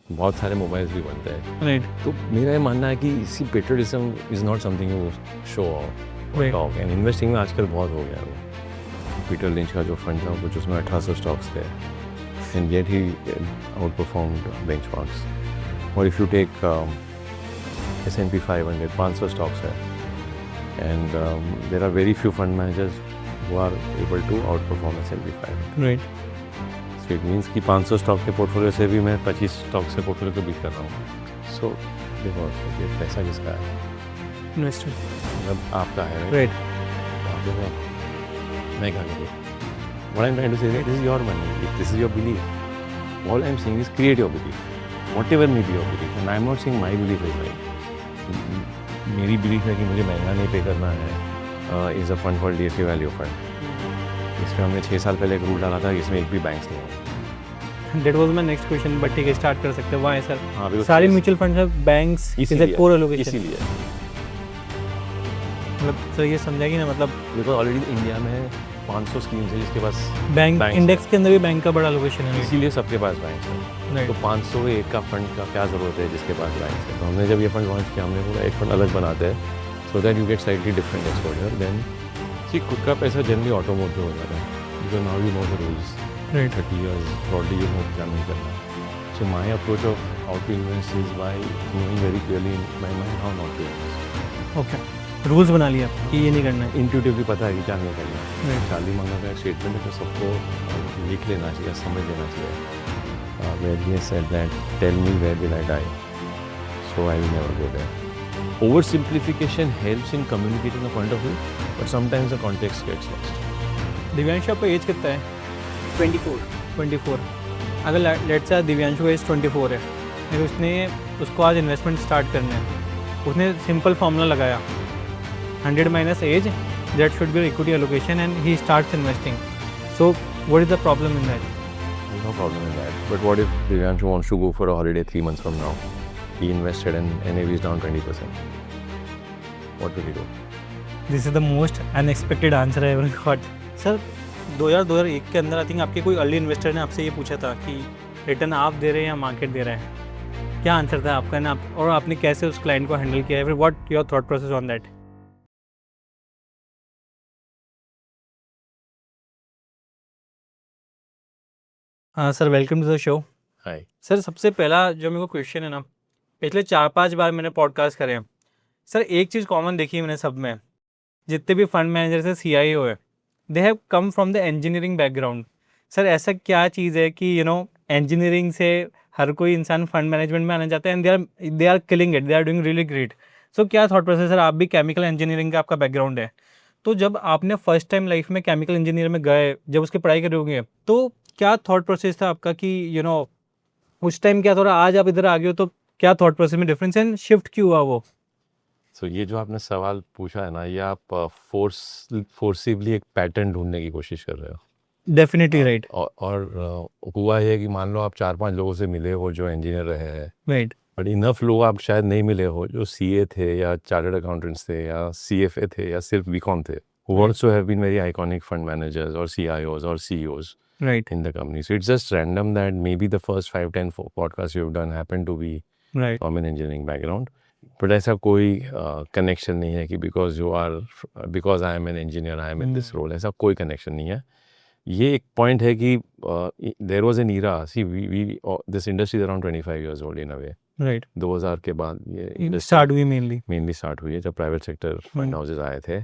बहुत सारे मोबाइल्स भी बनते हैं। राइट तो मेरा ये मानना है कि इसी patriotism is not something you show Right. Talk, and investing में आजकल बहुत हो गया है वो। पीटर लिंच का जो फंड था कुछ उसमें 1800 स्टॉक्स थे, and yet he outperformed benchmarks. और if you take S&P 500 500 stocks है, and there are very few fund managers who are able to outperform S&P 500. Right So it means कि 500 stock के portfolio से भी मैं 25 stock से portfolio को beat कर रहा हूँ। सो देखो ये पैसा किसका है? इन्वेस्टर्स मतलब आपका है, right? राइट आप देखो, मैं क्या करूँ? What I'm trying to say is this is your money, this is your belief. All I'm saying is create your belief, whatever may be your belief, and I'm not saying my belief is right. मेरी belief है कि मुझे महंगा नहीं पे करना है। Is a fund called DSC value fund. इसमें हमने 6 साल पहले एक रूल डाला था, इसमें एक भी बैंक्स नहीं है। That was my next question, but ठीक है स्टार्ट कर सकते हैं। Why sir? हाँ, because सारे म्यूचुअल फंड्स है, banks is a poor allocation. इसीलिए मतलब सर ये समझा कि ना, मतलब बिकॉज ऑलरेडी इंडिया में 500 स्कीम्स है जिसके पास बैंक Banks इंडेक्स के अंदर भी बैंक का बड़ा एलोकेशन है। इसीलिए सबके पास बैंक्स है। तो राइट 500 एक का फंड का क्या ज़रूरत है जिसके पास बैंक्स है? तो हमने जब ये फंड लॉन्च किया, हमने पूरा एक फंड अलग बनाते हैं, so that you get slightly different exposure. Then see खुद का पैसा जनरली ऑटो मोड पे हो जाता है, because now you know the rules. Right 30 years broadly you know क्या नहीं करना। So my approach of how to invest is by knowing very clearly in my mind how not to invest. Okay, rules बना लिया कि ये नहीं करना है। Intuitively पता है कि क्या नहीं करना। Right. चार्ली मंगा का स्टेटमेंट है तो सबको लिख लेना चाहिए, समझ लेना चाहिए। Where he has said that tell me where will I die, so I will never go there. Oversimplification helps in communicating a point of view, but sometimes the context gets lost. Divyanshu आपका as कितना है? 24 24। अगर let's say Divyanshu का as 24 है, फिर उसको आज investment start करना है, उसने सिंपल फार्मूला लगाया 100 minus age that should be equity allocation and he starts investing. So what is the problem in that? No problem in that. But what if Divyanshu wants to go for a holiday 3 months from now? He invested and NAV is down 20%. What will he do? This is the most unexpected answer I ever got. Sir 2001 के अंदर I think आपके कोई early investor ने आपसे ये पूछा था कि रिटर्न आप दे रहे हैं या मार्केट दे रहा है, क्या आंसर था आपका ना, और आपने कैसे उस क्लाइंट को हैंडल किया है, फिर what your thought process on that? हाँ sir, welcome to the show. Hi. Sir सबसे पहला जो मेरे को क्वेश्चन है ना, पिछले 4-5 बार मैंने पॉडकास्ट करे हैं सर, एक चीज़ कॉमन देखी है मैंने सब में, जितने भी फंड मैनेजर से CIO है, they have come from the engineering background. Sir ऐसा क्या चीज़ है कि इंजीनियरिंग से हर कोई इंसान फंड मैनेजमेंट में आना चाहता है, and they are killing it, they are doing really great. So क्या थॉट प्रोसेस? सर आप भी केमिकल इंजीनियरिंग का आपका बैकग्राउंड है, तो जब आपने फर्स्ट टाइम लाइफ में केमिकल इंजीनियर में गए, जब उसकी पढ़ाई करोगे, तो क्या थॉट प्रोसेस था आपका कि उस टाइम क्या थोड़ा, आज आप इधर आ गए हो तो क्या थॉट प्रोसेस में डिफरेंस है, शिफ्ट क्यों हुआ वो? So ये जो आपने सवाल पूछा है ना, ये आप फोर्सिवली एक पैटर्न ढूंढने की कोशिश कर रहे हो। Definitely right. और हुआ ये कि मान लो आप 4-5 लोगों से मिले हो जो इंजीनियर रहे हैं, राइट बट इनफ लोग आप शायद नहीं मिले हो जो CA थे या चार्टर्ड अकाउंटेंट्स थे या CFA थे या सिर्फ BCom थे, who also have been very iconic fund managers or CIOs or CEOs right in the company. So it's just random that maybe the first 5-10 podcasts you've done happen to be right from an engineering background. But ऐसा कोई connection नहीं है कि because I am an engineer, I am in this role. ऐसा कोई connection नहीं है। ये एक point है कि there was an era. See, this industry is around 25 years old in a way. Right 2000 के बाद ये स्टार्ट हुई मेनली start हुई है जब private sector Hmm. fund houses आए थे,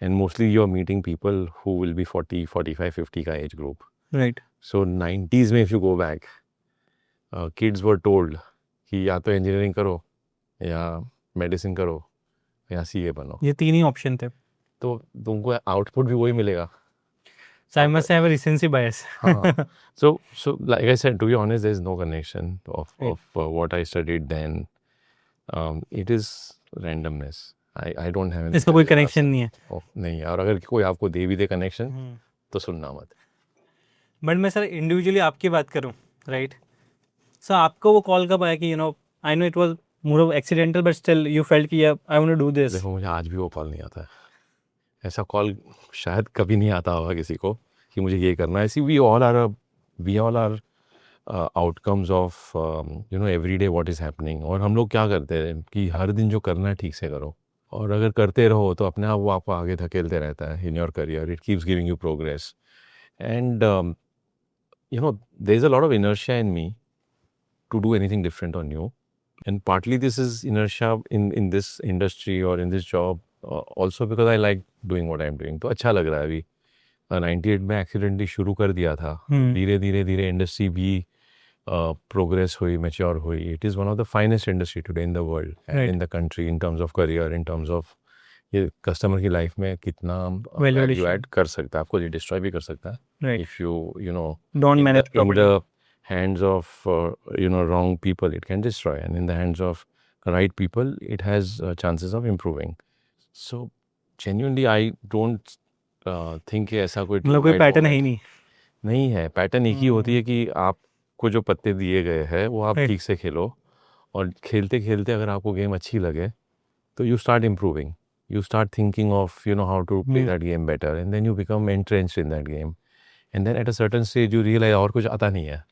and mostly you're meeting people who will be 40, 45, 50 का age group. Right So 90s में if you go back, kids were told कि या तो engineering करो या मेडिसिन करो या CA बनो, ये 3 ही ऑप्शन थे। तो तुमको आउटपुट भी वही मिलेगा। So I must have a recency bias. हाँ, so like I said, to be honest, there is no connection of Right. of what I studied then. It is randomness. I don't have इसका कोई connection नहीं है। नहीं, और अगर कोई आपको दे भी दे कनेक्शन तो सुनना मत। बट मैं सर इंडिविजुअली आपकी बात करूं, राइट? सर आपको वो कॉल कब आया कि I know it was more of accidental, but still you felt कि I want to do this? देखो, मुझे आज भी वो कॉल नहीं आता है। ऐसा कॉल शायद कभी नहीं आता होगा किसी को कि मुझे ये करना है। We all are outcomes of every day what is happening. और हम लोग क्या करते हैं कि हर दिन जो करना है ठीक से करो, और अगर करते रहो तो अपने आप वो आपको आगे धकेलते रहता है in your career, it keeps giving you progress. And there is a lot of inertia in me to do anything different or new, and partly this is inertia in this industry or in this job, also because I like doing what I'm doing. तो अच्छा लग रहा है अभी। 98 में accidentally शुरू कर दिया था, धीरे धीरे धीरे इंडस्ट्री भी प्रोग्रेस हुई, मैच्योर हुई। It is one of the finest industry today in the world and in the country, in terms of career, in terms of ये कस्टमर की लाइफ में कितना वैल्यू ऐड कर सकता है, आपको डिस्ट्रॉय भी कर सकता है if you know Don't manage in properly. the hands of wrong people it can destroy, and in the hands of right people it has chances of improving. So genuinely I don't think कि ऐसा कोई मतलब कोई right pattern है moment ही नहीं। नहीं है। Pattern एक ही होती है कि आपको जो पत्ते दिए गए हैं वो आप Right. ठीक से खेलो, और खेलते खेलते अगर आपको गेम अच्छी लगे तो you start improving, you start thinking of how to play that game better, and then you become entrenched in that game, and then at a certain stage you realize और कुछ आता नहीं है,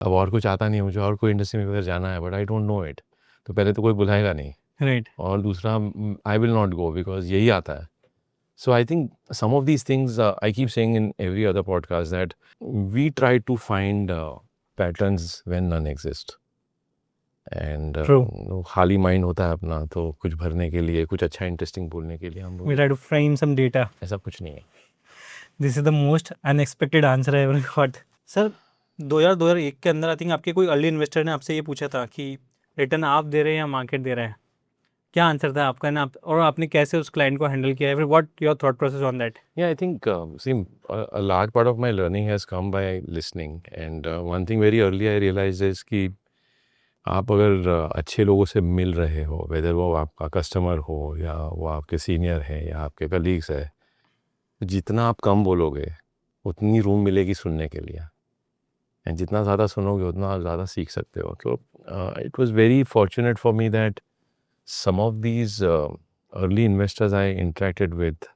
अब और कुछ आता नहीं है मुझे, और कोई इंडस्ट्री में उधर जाना है, but I don't no it. तो पहले तो कोई बुलाएगा नहीं, Right. और दूसरा आई विल नॉट गो बिकॉज यही आता है। So I think some of these things I keep saying in every other podcast that we try to find patterns when none exist. And True. खाली माइंड होता है अपना, तो कुछ भरने के लिए, कुछ अच्छा इंटरेस्टिंग बोलने के लिए हम We try to frame some data. ऐसा कुछ नहीं है। This is the most unexpected answer I ever got. Sir 2001 के अंदर आई थिंक आपके कोई अर्ली इन्वेस्टर ने आपसे ये पूछा था कि रिटर्न आप दे रहे हैं या मार्केट दे रहा है, क्या आंसर था आपका ना, और आपने कैसे उस क्लाइंट को हैंडल किया है, फिर what your thought process on that? Yeah, I think see, a large part of my learning has come by listening, and one thing very early I realized is कि आप अगर अच्छे लोगों से मिल रहे हो, वेदर वो आपका कस्टमर हो या वो आपके सीनियर है या आपके कलीग्स है, जितना आप कम बोलोगे उतनी रूम मिलेगी सुनने के लिए, एंड जितना ज़्यादा सुनोगे उतना ज़्यादा सीख सकते हो। तो it was very fortunate for me that some of these early investors I interacted with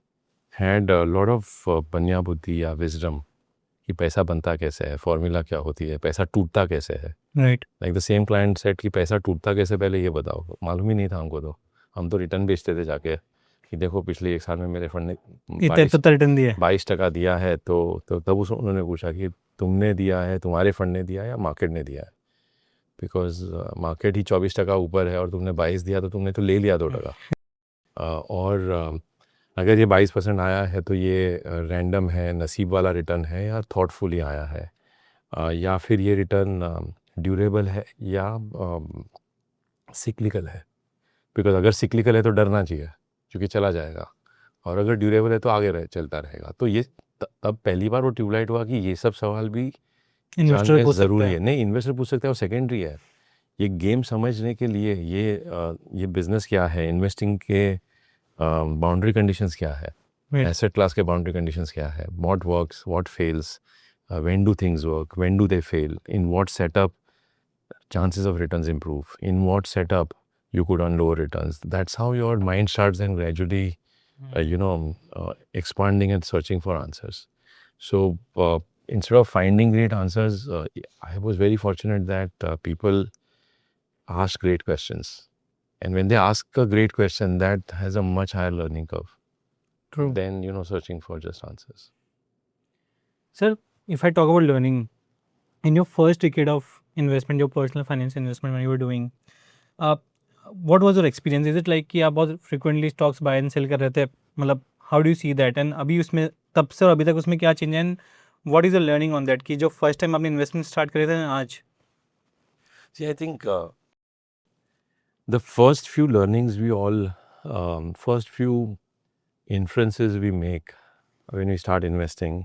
had a lot of बनिया बुद्धि या wisdom कि पैसा बनता कैसे है, फॉर्मूला क्या होती है, पैसा टूटता कैसे है। Right. Like the same client set कि पैसा टूटता कैसे, पहले ये बताओ। मालूम ही नहीं था हमको, तो हम तो रिटर्न बेचते थे जाके कि देखो पिछले 1 साल में मेरे फंड ने इतना रिटर्न दिया है, 22% दिया है। तो तब उन्होंने पूछा कि तुमने दिया है, तुम्हारे फंड ने दिया या मार्केट ने दिया है, बिकॉज मार्केट ही 24% ऊपर है और तुमने 22 दिया, तो तुमने तो ले लिया 2%। और अगर ये 22% आया है तो ये रैंडम है, नसीब वाला रिटर्न है, या थॉटफुली आया है, या फिर ये रिटर्न ड्यूरेबल है या सिक्लिकल है। बिकॉज अगर सिक्लिकल है तो डरना चाहिए क्योंकि चला जाएगा, और अगर ड्यूरेबल है तो आगे चलता रहेगा। तो ये तब पहली बार वो ट्यूबलाइट हुआ कि ये सब सवाल भी इन्वेस्टर पूछ सकता ज़रूरी है। है। नहीं, इन्वेस्टर पूछ सकते हैं और सेकेंडरी है। ये गेम समझने के लिए ये बिजनेस क्या है, इन्वेस्टिंग के बाउंड्री कंडीशंस क्या है, Right. एसेट क्लास के बाउंड्री कंडीशंस क्या है, what works, what fails, when do things work, when do they fail, in what setup chances of returns improve, in what setup you could earn lower returns. That's how your mind starts and gradually expanding and searching for answers. So instead of finding great answers, I was very fortunate that people asked great questions, and when they ask a great question, that has a much higher learning curve True. than searching for just answers. Sir, if I talk about learning, in your first decade of investment, your personal finance investment when you were doing, what was your experience? Is it like कि आप बहुत frequently stocks buy and sell कर रहे थे, मतलब how do you see that? And अभी उसमें तब से और अभी तक उसमें क्या change है? And what is the learning on that कि जो first time आपने investment start करे थे आज? See, I think the first few learnings we all, first few inferences we make when we start investing,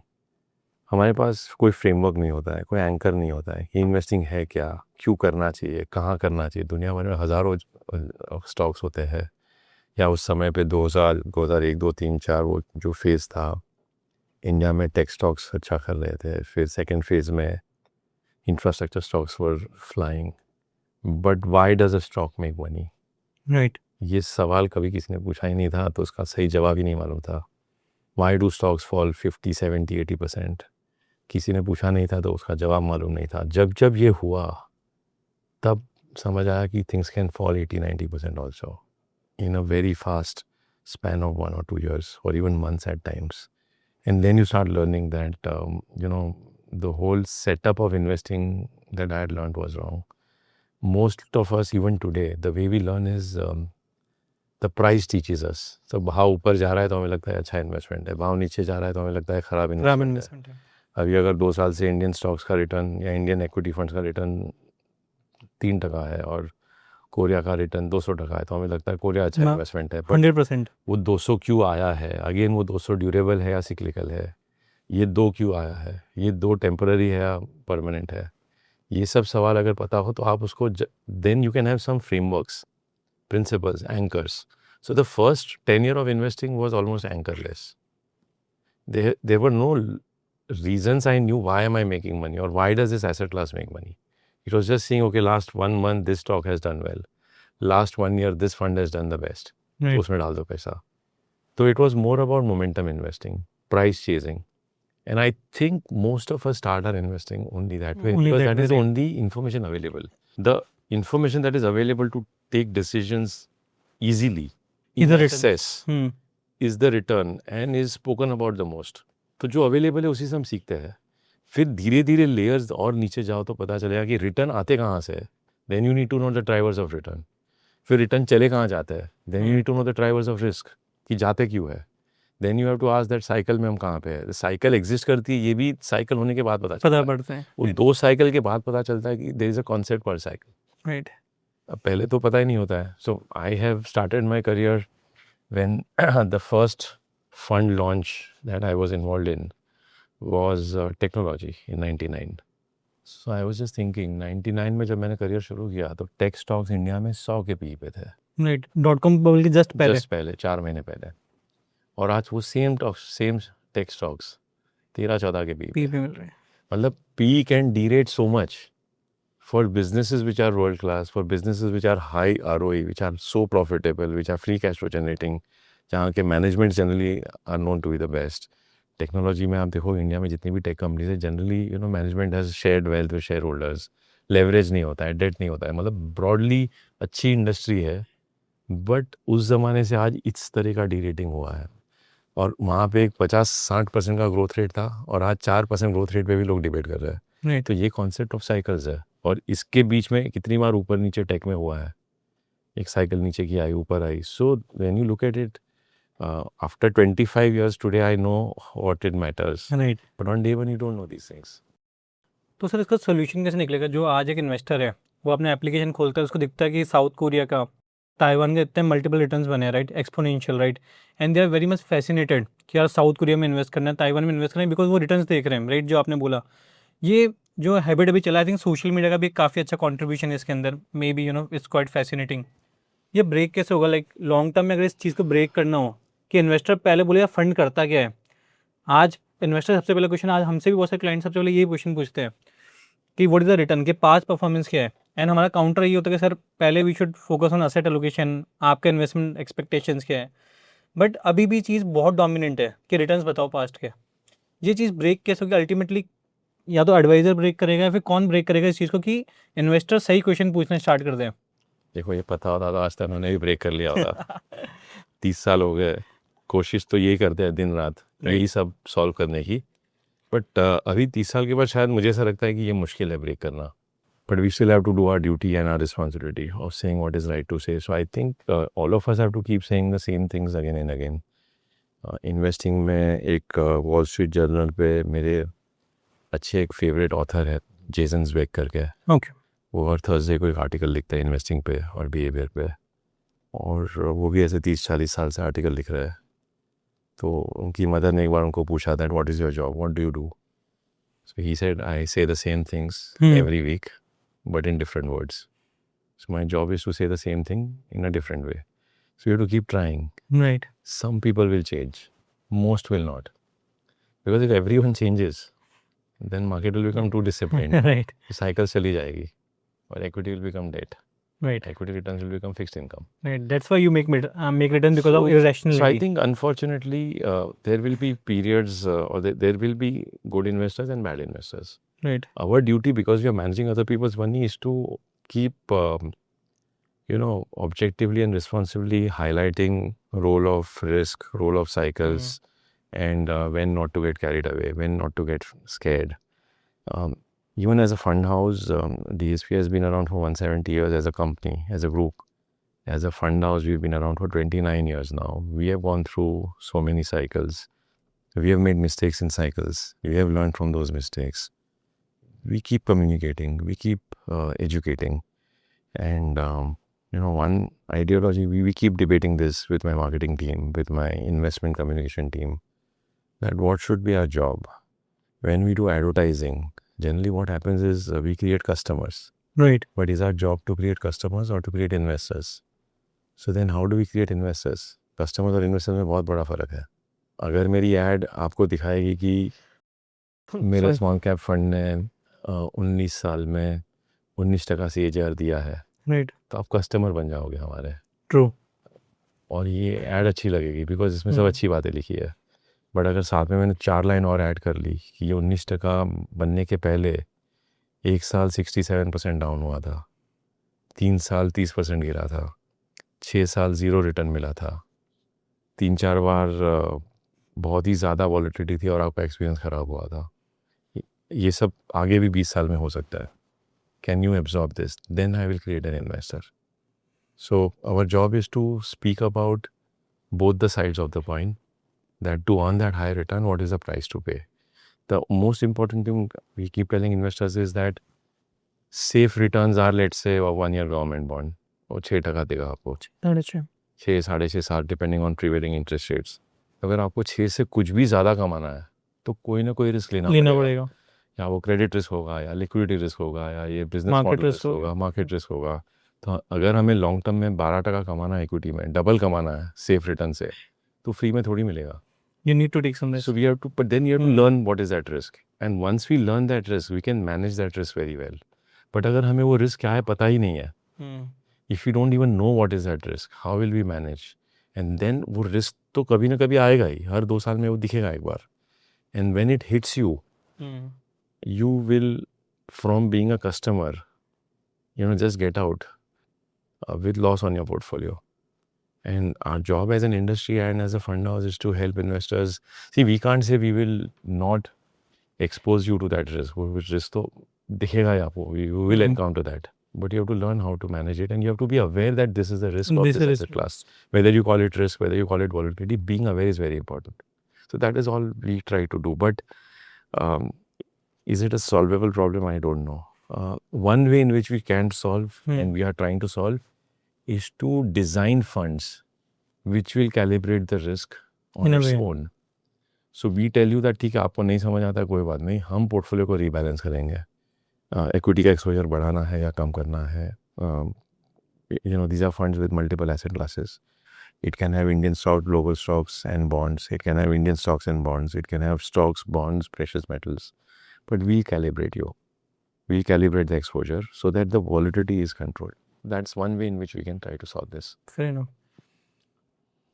हमारे पास कोई फ्रेमवर्क नहीं होता है, कोई एंकर नहीं होता है कि इन्वेस्टिंग है क्या, क्यों करना चाहिए, कहाँ करना चाहिए। दुनिया भर में हज़ारों स्टॉक्स होते हैं, या उस समय पे 2001, 2, 3, 4 वो जो फेज़ था, इंडिया में टेक स्टॉक्स अच्छा कर रहे थे, फिर सेकेंड फेज़ में infrastructure stocks were flying. But why does a stock make money? Right. ये सवाल कभी किसी ने पूछा ही नहीं था, तो उसका सही जवाब ही नहीं मालूम था। Why do stocks fall 50, 70, 80%? किसी ने पूछा नहीं था तो उसका जवाब मालूम नहीं था. जब जब ये हुआ तब समझ आया कि things can fall 80-90% also in a very fast span of 1 or 2 years or even months at times. And then you start learning that, the whole setup of investing that I had learned was wrong. Most of us, even today, the way we learn is the price teaches us. So भाव ऊपर जा रहा है तो हमें लगता है अच्छा इन्वेस्टमेंट है, भाव नीचे जा रहा है तो हमें लगता है ख़राब इन्वेस्टमेंट है. अभी अगर 2 साल से इंडियन स्टॉक्स का रिटर्न या इंडियन एक्विटी फंड्स का रिटर्न 3% है और कोरिया का रिटर्न 200% है तो हमें लगता है कोरिया अच्छा इन्वेस्टमेंट है. 100%. वो 200 क्यों आया है? अगेन वो 200 ड्यूरेबल है या सिक्लिकल है? ये 2 क्यों आया है? ये 2 टेम्पररी है या परमानेंट है? ये सब सवाल अगर पता हो तो आप उसको then you can have some frameworks, principles, anchors. So the first 10 year of investing was almost anchorless. There were no reasons I knew why am I making money or why does this asset class make money. It was just saying, okay, last 1 month this stock has done well. Last 1 year this fund has done the best. Right. उसमें डाल दो पैसा. So it was more about momentum investing, price chasing. And I think most of us start our investing only that way Only because that that is way. the only information available. The information that is available to take decisions easily in Is the return. excess is the return and is spoken about the most. तो जो available है उसी से हम सीखते हैं. फिर धीरे धीरे लेयर्स और नीचे जाओ तो पता चलेगा कि रिटर्न आते कहाँ से है. Then you need to know the drivers of return. फिर रिटर्न चले कहाँ जाते हैं. Then you need to know the drivers of risk कि जाते क्यों है. Then you have to ask that cycle में हम कहाँ पे है. साइकिल एग्जिस्ट करती है ये भी साइकिल होने के बाद पता पड़ता है. वो 2 साइकिल के बाद पता चलता है कि देयर इज अ कॉन्सेप्ट पर साइकिल. राइट. अब पहले तो पता ही नहीं होता है. So I have started my career when the first fund launch that I was involved in was technology in 99. So I was just thinking 99 में जब मैंने करियर शुरू किया तो टेक स्टॉक्स इंडिया में 100 के पी पे थे. राइट. .com बबल के जस्ट पहले 4 महीने पहले. और आज वो सेम टेक स्टॉक्स 13-14 के पी पे मिल रहे हैं. मतलब P can डीरेट so much for businesses which are world class, for businesses which are high ROE, which are so profitable, which are free cash flow generating, जहाँ के management generally are known to be the best. Technology में आप देखो India में जितनी भी tech companies है generally management has shared wealth with shareholders. Leverage नहीं होता है, डेट नहीं होता है, मतलब ब्रॉडली अच्छी इंडस्ट्री है. बट उस ज़माने से आज इस तरह का डी रेटिंग हुआ है और वहाँ पे एक 50-60% का ग्रोथ रेट था और आज 4% ग्रोथ रेट पे भी लोग डिबेट कर रहे हैं. Right. तो ये कॉन्सेप्ट ऑफ साइकिल्स है और इसके बीच में कितनी बार ऊपर नीचे टेक में हुआ है. एक साइकिल नीचे की आई ऊपर आई. So when you look at it after 25 years today I know what it matters. Right. But on day one you don't know these things. तो सर इसका सोल्यूशन कैसे निकलेगा? जो आज एक इन्वेस्टर है वो अपने एप्लीकेशन खोलता है, उसको दिखता है कि साउथ कोरिया का, ताइवान के इतने मल्टीपल रिटर्न्स बने हैं, right, exponential, right, and they are very much fascinated कि यार साउथ कोरिया में इन्वेस्ट करना है, ताइवान में इन्वेस्ट करना है, बिकॉज वो रिटर्न्स देख रहे हैं, राइट. जो आपने बोला ये जो हैबिट अभी चला, आई थिंक सोशल मीडिया का भी काफ़ी अच्छा कॉन्ट्रीब्यूशन है इसके अंदर. May be it's quite fascinating. ये ब्रेक कैसे होगा? लाइक लॉन्ग टर्म में अगर इस चीज़ को ब्रेक करना हो कि इन्वेस्टर पहले बोले यार फंड करता क्या है. आज इन्वेस्टर सबसे पहला क्वेश्चन, आज हमसे भी बहुत सारे क्लाइंट सबसे पहले यही क्वेश्चन पूछते हैं कि व्हाट इज़ द रिटर्न, के पास परफॉर्मेंस क्या है. एंड हमारा काउंटर ये होता है कि सर पहले we should focus on asset allocation, आपका इन्वेस्टमेंट एक्सपेक्टेशंस क्या है. बट अभी भी चीज़ बहुत डोमिनेंट है कि रिटर्न्स बताओ पास्ट के. ये चीज़ ब्रेक कैसे होगी? अल्टीमेटली या तो एडवाइजर ब्रेक करेगा या फिर कौन ब्रेक करेगा इस चीज़ को कि इन्वेस्टर सही क्वेश्चन पूछना स्टार्ट कर दें. देखो ये पता होता तो आज तक उन्होंने भी ब्रेक कर लिया होता. 30 साल हो गए, कोशिश तो यही करते हैं दिन रात यही सब सॉल्व करने की. बट अभी 30 साल के बाद शायद मुझे ऐसा लगता है कि ये मुश्किल है ब्रेक करना. But we still have to do our duty and our responsibility of saying what is right to say. So I think all of us have to keep saying the same things again and again. Investing में एक Wall Street Journal पे मेरे अच्छे एक favourite author है Jason Zweig करके. Okay. वो हर Thursday को एक आर्टिकल लिखता है इन्वेस्टिंग पे और बिहेवियर पे, और वो भी ऐसे 30-40 साल से आर्टिकल लिख रहा है. तो उनकी मदर ने एक बार उनको पूछा that what is your job, what do you do. So he said I say the same things every week but in different words. So my job is to say the same thing in a different way. So you have to keep trying. Right. Some people will change, most will not. Because if everyone changes, then market will become too disciplined. Right. Cycle चली जाएगी और equity will become debt. Right. Equity returns will become fixed income. Right. That's why you make return because of irrationality. So I think unfortunately there will be periods or there will be good investors and bad investors. Right. Our duty, because we are managing other people's money, is to keep objectively and responsibly highlighting role of risk, role of cycles, and when not to get carried away, when not to get scared. Even as a fund house, DSP has been around for 170 years as a company, as a group. As a fund house, we've been around for 29 years now. We have gone through so many cycles. We have made mistakes in cycles. We have learned from those mistakes. We keep communicating. We keep educating. And, one ideology, we keep debating this with my marketing team, with my investment communication team, that what should be our job. When we do advertising, generally what happens is we create customers. Right. But is our job to create customers or to create investors? So then how do we create investors? Customers और investors में बहुत बड़ा फ़र्क है. अगर मेरी ad आपको दिखाएगी कि मेरे स्मॉल कैप फंड ने 19 साल में 19% CAGR दिया है, Right. तो आप कस्टमर बन जाओगे हमारे. True. और ये ऐड अच्छी लगेगी बिकॉज इसमें सब अच्छी बातें लिखी है. बट अगर साथ में मैंने 4 लाइन और ऐड कर ली कि ये 19% बनने के पहले 1 साल 67% डाउन हुआ था, 3 साल 30% गिरा था, 6 साल 0 रिटर्न मिला था, 3-4 बार बहुत ही ज़्यादा वॉलेटिलिटी थी और आपका एक्सपीरियंस ख़राब हुआ था, ये सब आगे भी 20 साल में हो सकता है. Can you absorb this? Then I will create an investor. So our job is to speak about both the sides of the point, that to earn that high return, what is the price to pay. The most important thing we keep telling investors is that safe returns are, let's say, a 1-year government bond. वो 6% देगा आपको, 6, 6.5, 7 depending on prevailing interest rates. अगर आपको 6 से कुछ भी ज़्यादा कमाना है तो कोई ना कोई रिस्क लेना पड़ेगा. या वो क्रेडिट रिस्क होगा, या लिक्विडिटी रिस्क होगा, या ये बिजनेस मॉडल रिस्क होगा, मार्केट रिस्क होगा. तो अगर हमें लॉन्ग टर्म में 12% कमाना है इक्विटी में, डबल कमाना है सेफ रिटर्न से, तो फ्री में थोड़ी मिलेगा. You need to take some risk. So we have to, but then you have to learn what is that risk. And once we learn that risk, we can manage that risk very well. But अगर हमें वो risk क्या है पता ही नहीं है, if we don't even know what is that risk, how will we manage? And then वो रिस्क तो कभी ना कभी आएगा ही, हर 2 साल में वो दिखेगा एक बार. And when it hits you, you will, from being a customer, just get out with loss on your portfolio. And our job as an industry and as a fund house is to help investors. See, we can't say we will not expose you to that risk. Which risk तो दिखेगा ही आपको, you will encounter that. But you have to learn how to manage it, and you have to be aware that this is the risk of this asset class. Whether you call it risk, whether you call it volatility, being aware is very important. So that is all we try to do. But is it a solvable problem? I don't know. One way in which we can solve, and we are trying to solve, is to design funds which will calibrate the risk on its own. So we tell you that ठीक है, आपको नहीं समझ आता, कोई बात नहीं, हम पोर्टफोलियो को रीबैलेंस करेंगे. Equity का एक्सपोजर बढ़ाना है या कम करना है. These are funds with multiple asset classes. It can have Indian stock, global stocks and bonds. It can have Indian stocks and bonds. It can have stocks, bonds, precious metals. But we calibrate you. We calibrate the exposure so that the volatility is controlled. That's one way in which we can try to solve this. Fair enough.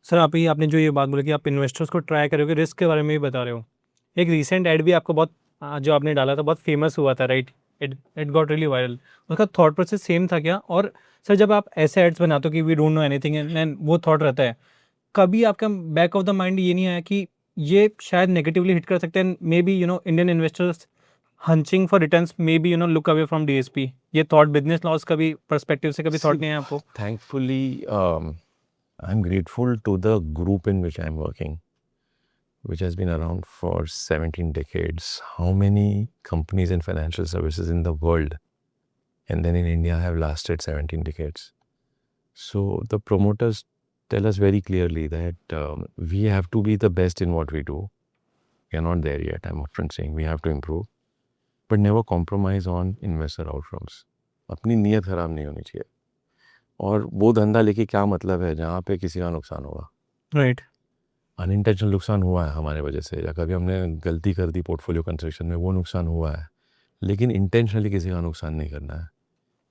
Sir आपने जो ये बात बोली कि आप investors को try करोगे, risk के बारे में भी बता रहे हो. एक रीसेंट ऐड भी आपको बहुत जो आपने डाला था बहुत फेमस हुआ था, right? It got really viral. उसका थॉट प्रोसेस सेम था क्या? और सर जब आप ऐसे एड्स बनाते हो कि we don't know anything and वो थॉट रहता है, कभी आपका बैक ऑफ द माइंड ये नहीं आया कि ये शायद नेगेटिवली हिट कर सकते हैं, may be Indian investors hunching for returns, maybe look away from DSP? ये thought business loss का भी perspective से कभी thought नहीं है आपको? Thankfully, I'm grateful to the group in which I'm working, which has been around for 17 decades. How many companies in financial services in the world and then in India have lasted 17 decades? So the promoters tell us very clearly that we have to be the best in what we do. We are not there yet. I'm often saying we have to improve. But never compromise on investor outcomes. अपनी नीयत ख़राब नहीं होनी चाहिए. और वो धंधा लेके क्या मतलब है जहाँ पे किसी का नुकसान होगा. राइट. अनइंटेंशनल नुकसान हुआ है हमारे वजह से, या कभी हमने गलती कर दी पोर्टफोलियो कंस्ट्रक्शन में, वो नुकसान हुआ है. लेकिन इंटेंशनली किसी का नुकसान नहीं करना है,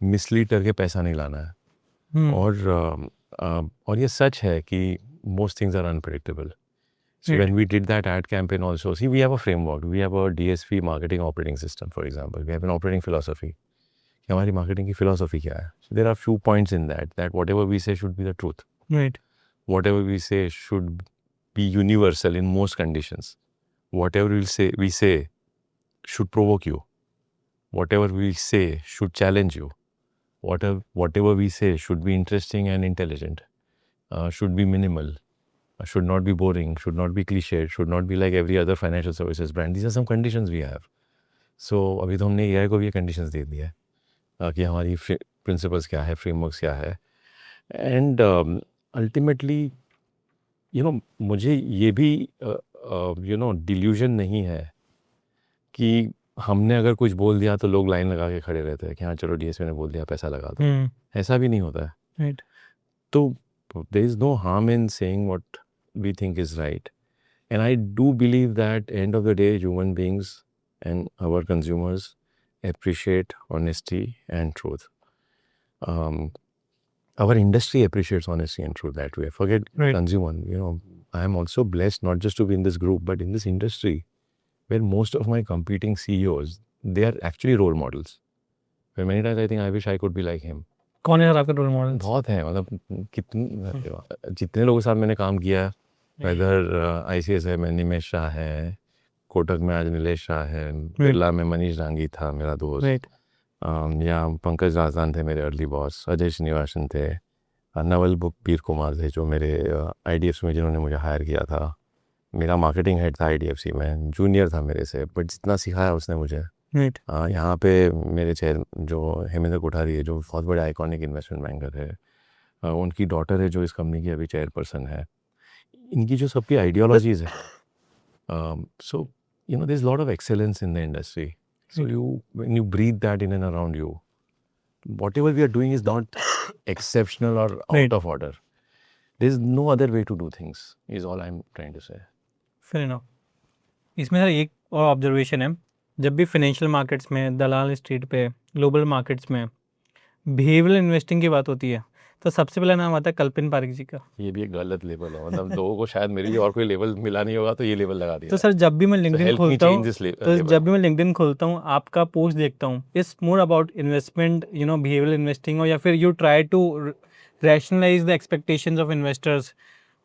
मिसलीड करके पैसा नहीं लाना है. और ये सच है कि most things are unpredictable. So Right. when we did that ad campaign also, see, we have a framework. We have a DSP marketing operating system, for example. We have an operating philosophy. कि हमारी marketing की philosophy क्या है? So there are few points in that whatever we say should be the truth. Right. Whatever we say should be universal in most conditions. Whatever we say should provoke you. Whatever we say should challenge you. Whatever we say should be interesting and intelligent. Should be minimal. Should not be boring. Should not be cliched. Should not be like every other financial services brand. These are some conditions we have. So अभी तो हमने AI को भी ये conditions दे दिया है कि हमारी principles क्या है, frameworks क्या है. And ultimately, मुझे ये भी delusion नहीं है कि हमने अगर कुछ बोल दिया तो लोग लाइन लगा के खड़े रहते हैं कि हाँ चलो DSP ने बोल दिया पैसा लगा दो. ऐसा भी नहीं होता है. Right. तो there is no harm in saying what we think is right. And I do believe that end of the day, human beings and our consumers appreciate honesty and truth. Our industry appreciates honesty and truth that way. Forget Right. consumer. I am also blessed not just to be in this group, but in this industry where most of my competing CEOs, they are actually role models. Where many times I think I wish I could be like him. कौन है sir आपके role model? बहुत हैं, मतलब जितने लोगों के साथ मैंने काम किया, वेदर ICICI में निमेश शाह है, कोटक में आज नीलेश शाह है, बिरला में मनीष डांगी था मेरा दोस्त, Right. या पंकज राजदान थे मेरे अर्ली बॉस, अजय श्रीनिवासन थे, नवल पीर कुमार थे जो मेरे IDFC में जिन्होंने मुझे हायर किया था, मेरा मार्केटिंग हेड था IDFC में, जूनियर था मेरे से, बट जितना सिखाया उसने मुझे. Right. यहाँ पे मेरे चेयर जो हेमेंद्र कोठारी है जो बहुत बड़े आइकॉनिक इन्वेस्टमेंट बैंकर है, उनकी डॉटर है जो इस कंपनी की अभी चेयरपर्सन है. इनकी जो सबकी आइडियोलॉजीज है, so there is lot of excellence in the industry. So when you breathe that in and around you, whatever we are doing is not exceptional or out Right. of order. There is no other way to do things, is all I'm trying to say. Fair enough. इसमें sir एक और observation है, जब भी financial markets में, दलाल street पे, global markets में behavioural investing की बात होती है तो सबसे पहला नाम आता है कल्पिन पारिक जी का. ये भी एक गलत लेवल है, मतलब लोगों को शायद मेरे लिए और कोई लेवल मिला नहीं होगा तो ये लेवल लगा दिया. तो सर जब भी मैं लिंक्डइन help me खोलता हूँ change this तो level. जब भी मैं लिंक्डइन खोलता हूँ आपका पोस्ट देखता हूँ, it's more about investment, behavioural investing, और या फिर you try to rationalise the expectations of investors,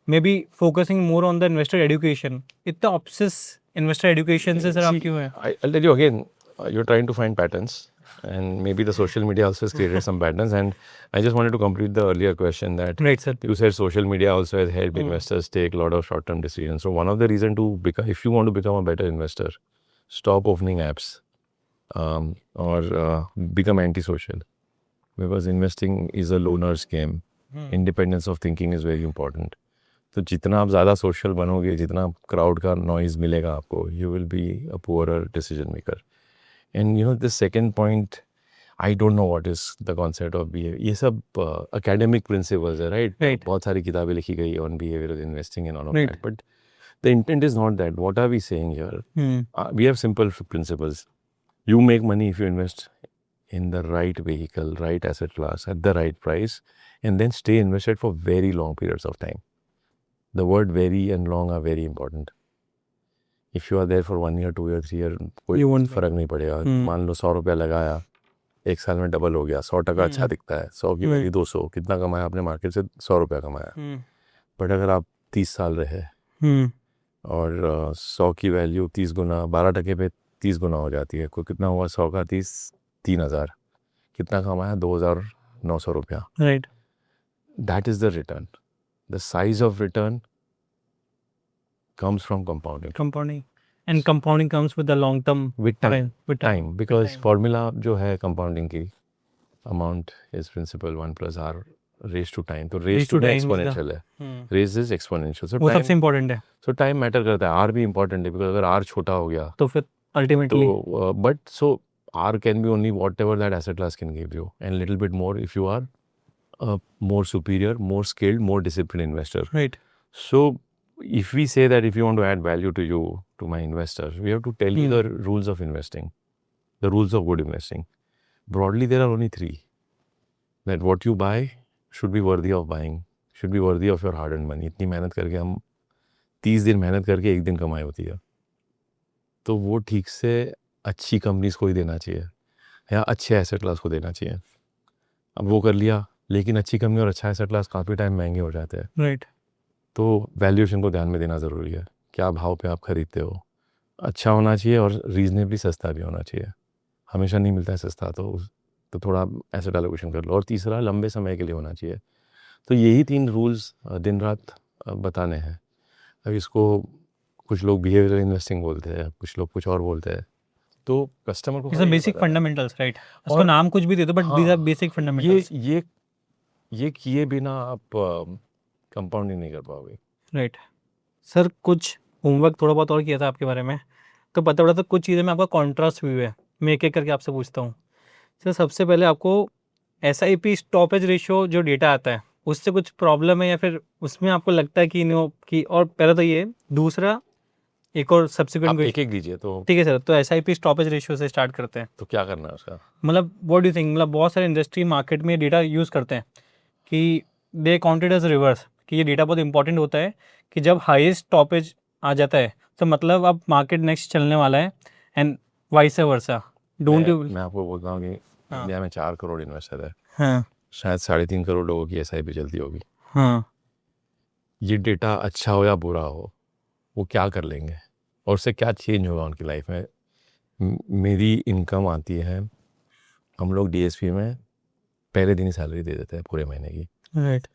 may be focusing more on the investor education. इतना ऑब्सेस इन्वेस्टर एजुकेशन से सर आप See, क्यों हैं? I'll tell you again, you're trying to find patterns, and maybe the social media also has created some patterns. And I just wanted to complete the earlier question that right sir. you said social media also has helped investors take a lot of short-term decisions. So one of the reason to become, if you want to become a better investor, stop opening apps, or become antisocial, because investing is a loner's game. Independence of thinking is very important. तो जितना आप ज़्यादा social बनोगे, जितना crowd का noise मिलेगा आपको, you will be a poorer decision maker. And the second point, I don't know what is the concept of behaviour. ये सब एकेडमिक प्रिंसिपल्स है, राइट? Right. बहुत सारी किताबें लिखी गई on behaviour investing and all of Right. That, but the intent is not that. What are we saying here? We have simple principles. You make money if you invest in the right vehicle, right asset class, at the right price, and then stay invested for very long periods of time. The word very and long are very important. If you are there for 1 year, 2 year, 3 year, कोई You won't- फर्क नहीं पड़ेगा. मान लो 100 रुपया लगाया, 1 साल में double हो गया, 100% अच्छा दिखता है, 100 की वैल्यू 200, कितना कमाया आपने मार्केट से? 100 रुपया कमाया. बट अगर आप 30 साल रहे और 100 की वैल्यू 30 गुना, 12% पे 30 गुना हो जाती है, कोई कितना हुआ? 100 का 30, 3000. कितना कमाया? 2900 रुपया. Right. That is the return. The size of return comes from compounding. Compounding, and compounding comes with the long term With time. with Time. Because time. formula जो है compounding की, amount is principal 1 plus R raised to time. तो raised to time is exponential है. Raise is exponential. So वो time, सबसे important है. so time matter करता है. R भी important है, because अगर R छोटा हो गया तो फिर अल्टीमेटली तो but so R can be only whatever that asset class can give you, and little bit more if you are a more superior, more skilled, more disciplined investor. Right. So if we say that if you want to add value to you, to my investors, we have to tell you the rules of investing, the rules of good investing. Broadly, there are only 3. That what you buy, should be worthy of buying, should be worthy of your hard earned money. इतनी मेहनत करके हम 30 दिन मेहनत करके एक दिन कमाई होती है, तो वो ठीक से अच्छी कंपनीज को ही देना चाहिए या अच्छे एसेट क्लास को देना चाहिए. अब वो कर लिया, लेकिन अच्छी कंपनी और अच्छा एसेट क्लास काफ़ी टाइम महंगे हो जाते हैं. राइट. तो वैल्यूएशन को ध्यान में देना ज़रूरी है. क्या भाव पे आप खरीदते हो, अच्छा होना चाहिए और रीजनेबली सस्ता भी होना चाहिए. हमेशा नहीं मिलता है सस्ता, तो थोड़ा एसेट एलोकेशन कर लो. और तीसरा, लंबे समय के लिए होना चाहिए. तो यही 3 रूल्स दिन रात बताने हैं. अब इसको कुछ लोग बिहेवियरल इन्वेस्टिंग बोलते हैं, कुछ लोग कुछ और बोलते हैं. तो कस्टमर को इट्स बेसिक फंडामेंटल्स, राइट. उसको और- नाम कुछ भी दे दो, बट दीज आर हाँ, बेसिक फंडामेंटल्स. ये किए बिना आप कंपाउंडिंग नहीं कर पाओगे. राइट. सर कुछ होमवर्क थोड़ा बहुत और किया था आपके बारे में, तो पता पड़ा था कुछ चीज़ें में आपका कॉन्ट्रास्ट व्यू है. मैं एक एक करके आपसे पूछता हूँ. सर सबसे पहले आपको SIP स्टॉपेज रेशियो जो डेटा आता है उससे कुछ प्रॉब्लम है, या फिर उसमें आपको लगता है कि नो कि, और पहले तो ये, दूसरा एक और आप सब्सिक्वेंट. एक एक लीजिए. तो ठीक है सर, तो SIP स्टॉपेज रेशियो से स्टार्ट करते हैं. क्या करना है उसका? मतलब व्हाट डू यू थिंक, मतलब बहुत सारे इंडस्ट्री मार्केट में डेटा यूज़ करते हैं कि दे काउंटेड एज रिवर्स, कि ये डेटा बहुत इंपॉर्टेंट होता है कि जब हाईएस्ट स्टॉपेज आ जाता है तो मतलब अब मार्केट नेक्स्ट चलने वाला है, and vice versa. Don't you. मैं आपको बोलता हूँ कि हाँ. इंडिया में 4 करोड़ इन्वेस्टर है. हाँ. शायद 3.5 करोड़ लोगों की SIP चलती होगी. हाँ. ये डेटा अच्छा हो या बुरा हो, वो क्या कर लेंगे और उससे क्या चेंज होगा उनकी लाइफ में. मेरी इनकम आती है, हम लोग DSP में पहले दिन ही सैलरी दे देते हैं पूरे महीने की. राइट.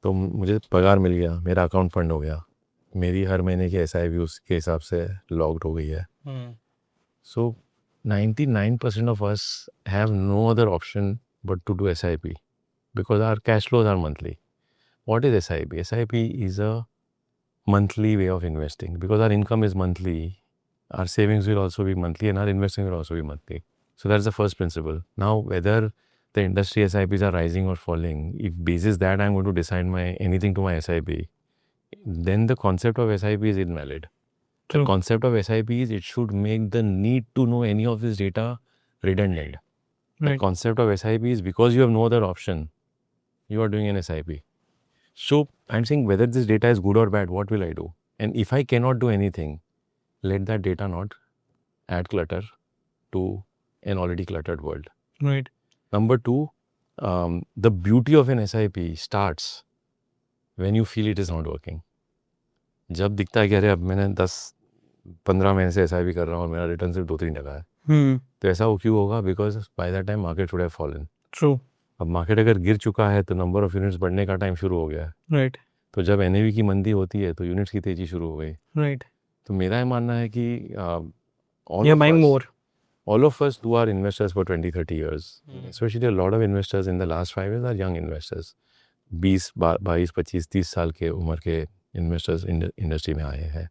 तो मुझे पगार मिल गया, मेरा अकाउंट फंड हो गया, मेरी हर महीने की SIP उसके हिसाब से लॉग्ड हो गई है. So 99% of us have no other option but to do SIP because our cash flows are monthly. What is SIP? SIP is a monthly way of investing because our income is monthly. Our savings will also be monthly and our investing will also be monthly. So that's the first principle. Now, whether the industry SIPs are rising or falling, if basis that I'm going to decide anything to my SIP, then the concept of SIP is invalid. The True. concept of SIP is it should make the need to know any of this data redundant. The Right. concept of SIP is because you have no other option, you are doing an SIP. So I'm saying whether this data is good or bad, what will I do? And if I cannot do anything, let that data not add clutter to an already cluttered world. Right. Number 2, the beauty of an SIP starts when you feel it is not working. जब दिखता है कि अरे अब मैंने 10-15 महीने से SIP कर रहा हूँ और मेरा रिटर्न सिर्फ 2-3 टका है, तो ऐसा वो क्यों होगा? Because by that time market should have fallen. True. अब मार्केट अगर गिर चुका है तो नंबर ऑफ यूनिट्स बढ़ने का टाइम शुरू हो गया है. राइट. तो जब NAV की मंदी होती है तो यूनिट्स की तेजी शुरू हो गई. राइट. तो मेरा ये मानना है कि You're buying more. all of us who are investors for 20-30 years, especially a lot of investors in the last 5 years are young investors. 20-22-25-30 साल के उम्र के इन्वेस्टर्स इंडस्ट्री में आए हैं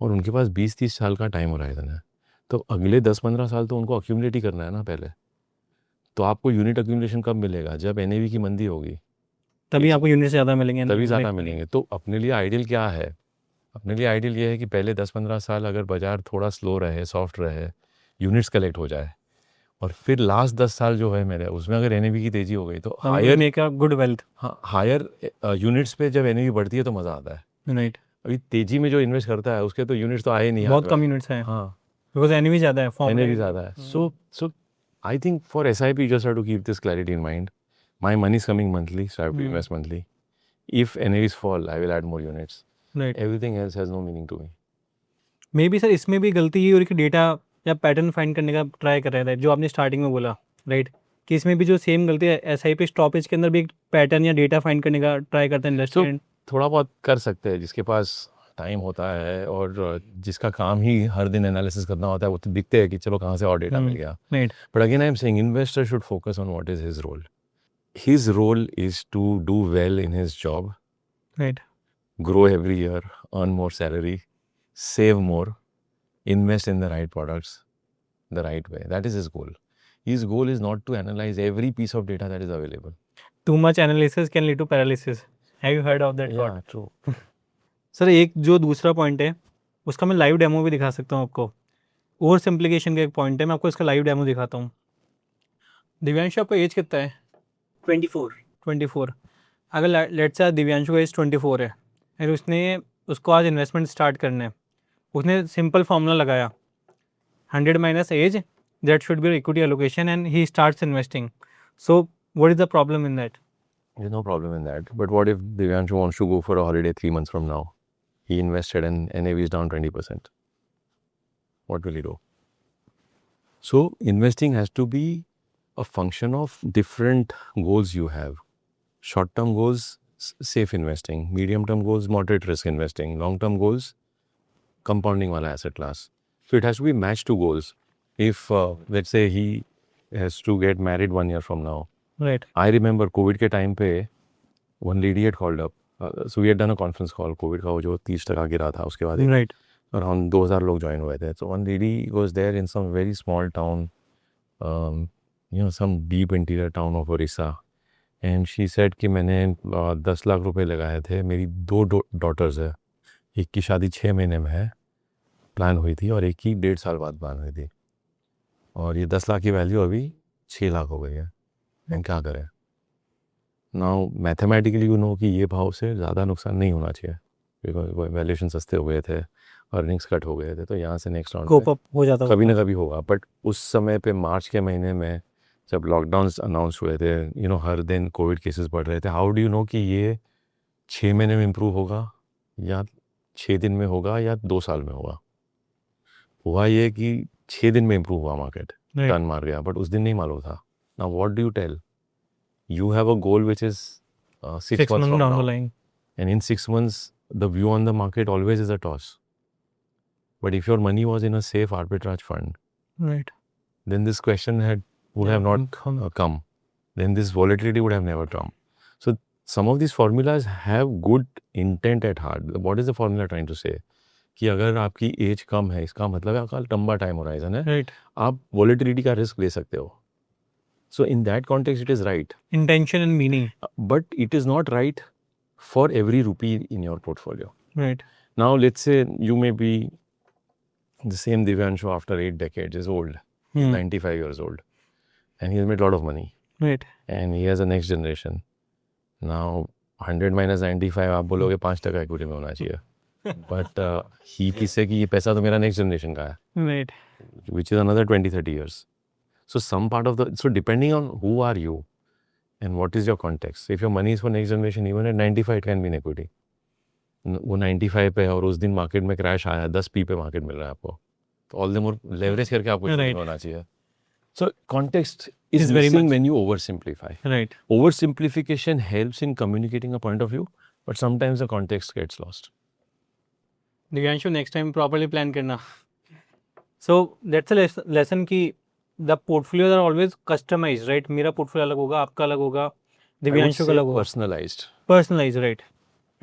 और उनके पास 20-30 साल का टाइम होराइजन है. तो अगले 10-15 साल तो उनको अक्यूमुलेट ही करना है ना पहले. तो आपको यूनिट अक्यूमुलेशन कब मिलेगा? जब NAV की मंदी होगी, तभी आपको यूनिट ज़्यादा मिलेंगे. तभी ज़्यादा मिलेंगे. तो अपने लिए आइडियल क्या है? अपने लिए आइडियल ये है कि पहले 10-15 साल अगर बाजार थोड़ा स्लो रहे, सॉफ्ट रहे, यूनिट्स कलेक्ट हो जाए, और फिर लास्ट 10 साल जो है मेरे उसमें अगर NAV की तेज़ी हो गई तो higher make a good wealth. हाँ, हायर यूनिट्स पे जब NAV बढ़ती है तो मज़ा आता है. राइट. अभी तेजी में जो इन्वेस्ट करता है उसके तो यूनिट्स तो आए नहीं. बहुत कम यूनिट्स हैं. हाँ, बिकॉज NAV ज़्यादा है. NAV ज़्यादा है. So I think for SIP you just have to keep this clarity in mind. My money is coming monthly, so I have to invest monthly. If NAVs fall, I will add more units. Right. Everything else has no meaning to me. May be sir इसमें भी गलती ये हो रही कि data या pattern find करने का ट्राई कर रहे थे, जो आपने स्टार्टिंग में बोला. राइट. कि इसमें भी जो सेम गलती है SIP स्टॉपेज के अंदर भी एक पैटर्न या डेटा फाइंड करने का ट्राई करते हैं इन्वेस्टर. थोड़ा बहुत कर सकते हैं जिसके पास टाइम होता है और जिसका काम ही हर दिन एनालिसिस करना होता है, वो तो दिखते हैं कि चलो कहाँ से और डेटा मिल गया. Right. But again, I'm saying investor should focus on what is his role. His role is to do well in his job, right. grow every year, earn more salary, save more, invest in the right products, the right way. That is his goal. His goal is not to analyze every piece of data that is available. Too much analysis can lead to paralysis. Have you heard of that thought? Yeah, true. Sir एक जो दूसरा point है उसका मैं live demo भी दिखा सकता हूँ आपको. ओवर सिंप्लीकेशन का एक पॉइंट है, मैं आपको इसका लाइव डेमो दिखाता हूँ. दिव्यांश आपका एज कितना है? 24. 24। अगर लेट्स से दिव्यांशु का एज 24 है और उसको आज इन्वेस्टमेंट स्टार्ट करना है, उसने सिंपल फार्मूला लगाया 100 minus age, that should be equity allocation, and he starts investing. So what is the problem in that? There's no problem in that. But what if Divyanshu wants to go for a holiday 3 months from now? He invested and NAV is down 20%. What will he do? So investing has to be a function of different goals you have. Short-term goals, safe investing. Medium-term goals, moderate risk investing. Long-term goals, compounding wala asset class. So it has to be matched to goals. If let's say he has to get married 1 year from now. Right. I remember COVID के time पे one lady had called up. So we had done a conference call. COVID का वो जो 30% गिरा था उसके बाद Right. around 2000 लोग join हुए थे. So one lady was there in some very small town, some deep interior town of Orissa. And she said कि मैंने 10 लाख रुपए लगाए थे. मेरी 2 daughters है. एक की शादी 6 महीने में है, प्लान हुई थी, और एक की 1.5 साल बाद प्लान हुई थी. और ये 10 लाख की वैल्यू अभी 6 लाख हो गई है. एंड क्या करें? नाउ मैथमेटिकली यू नो कि ये भाव से ज़्यादा नुकसान नहीं होना चाहिए, बिकॉज वैल्यूएशन सस्ते हो गए थे, अर्निंग्स कट हो गए थे, तो यहाँ से नेक्स्ट राउंड कोप अप हो जाता कभी ना कभी होगा. बट उस समय पे मार्च के महीने में जब लॉकडाउन अनाउंस हुए थे, हर दिन कोविड केसेस बढ़ रहे थे, हाउ डू यू नो कि ये 6 महीने में इम्प्रूव होगा या 6 दिन में होगा या 2 साल में होगा? हुआ ये कि 6 दिन में इम्प्रूव हुआ मार्केट, टर्न मार गया, बट उस दिन नहीं मालूम था. Now what do you tell? You have a goal which is 6 months from down now. the line. And in 6 months, the view on the market always is a toss. But if your money was in a safe arbitrage fund, Right. then this question would have not come. Then this volatility would have never come. So some of these formulas have good intent at heart. What is the formula trying to say? कि अगर आपकी as कम है, इसका मतलब है आपका लंबा time horizon है, Right. आप वॉलेटिलिटी का रिस्क ले सकते हो. So in that context, it is right. Intention and meaning. But it is not right for every rupee in your portfolio. Right. Now, let's say you may be the same Divyanshu after 8 decades is old, 95 years old, and he has made a lot of money. Right. And he has a next generation. Now, 100 minus 95, आप बोलोगे 5% equity में होना चाहिए. But he किससे कि ये पैसा तो मेरा next generation का है. Right. Which is another 20-30 years. So some part of so depending on who are you and what is your context. If your money is for next generation, even at 95 it can be in equity. वो 95 पे है और उस दिन market में crash आया, 10 p पे market मिल रहा है आपको, तो ऑल द मोर लेवरेज करके आपको होना चाहिए. So context is missing when you oversimplify. Right. Oversimplification helps in communicating a point of view, but sometimes the context gets lost. Divyanshu next time properly plan करना. So that's a lesson कि the portfolios are always customized, right? मेरा portfolio अलग होगा, आपका अलग होगा, दिव्यांशु का अलग होगा. Personalized, right?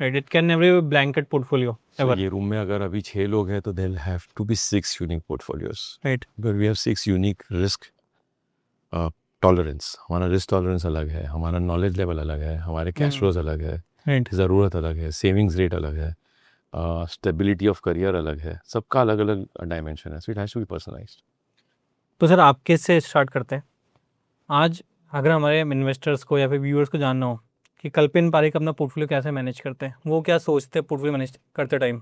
Right. It can never be a blanket portfolio ever. So ये रूम में अगर अभी 6 लोग हैं तो they'll have to be 6 unique portfolios. Right. But we have 6 unique risk tolerance. हमारा risk tolerance अलग है, हमारा knowledge level अलग है, हमारे cash flows अलग है, Right. ज़रूरत अलग है, savings rate अलग है, stability of career अलग है, सबका अलग अलग dimension है. So it has to be personalized. तो सर आप किससे स्टार्ट करते हैं? आज अगर हमारे इन्वेस्टर्स को या फिर व्यूअर्स को जानना हो कि कल्पिन पारिक अपना पोर्टफोलियो कैसे मैनेज करते हैं, वो क्या सोचते हैं पोर्टफोलियो मैनेज करते टाइम.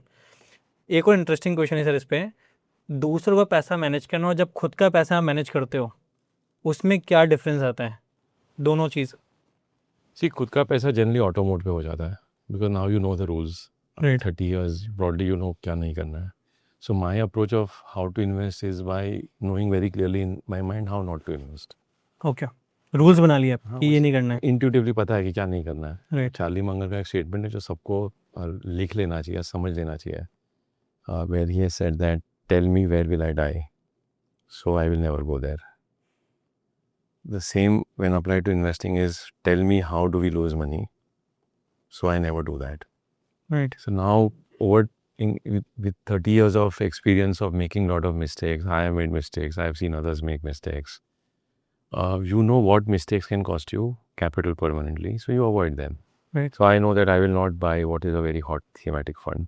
एक और इंटरेस्टिंग क्वेश्चन है सर इस पर, दूसरों का पैसा मैनेज करना और जब खुद का पैसा आप मैनेज करते हो उसमें क्या डिफरेंस आता है, दोनों चीज़? सी खुद का पैसा जनरली ऑटो मोड पे हो जाता है, because now you know the rules. 30 years broadly you know क्या नहीं करना है. So my approach of how to invest is by knowing very clearly in my mind how not to invest. Okay. Rules बना लिए आप कि ये नहीं करना है. इंट्यूटिवली पता है कि क्या नहीं करना है. Right. चार्ली मंगर का एक स्टेटमेंट है जो सबको लिख लेना चाहिए, समझ लेना चाहिए. Where he has said that, tell me where will I die, so I will never go there. The same when applied to investing is, tell me how do we lose money, so I never do that. Right. So now with 30 years of experience of making a lot of mistakes, I have made mistakes, I have seen others make mistakes. You know what mistakes can cost you capital permanently, so you avoid them. Right. So I know that I will not buy what is a very hot thematic fund.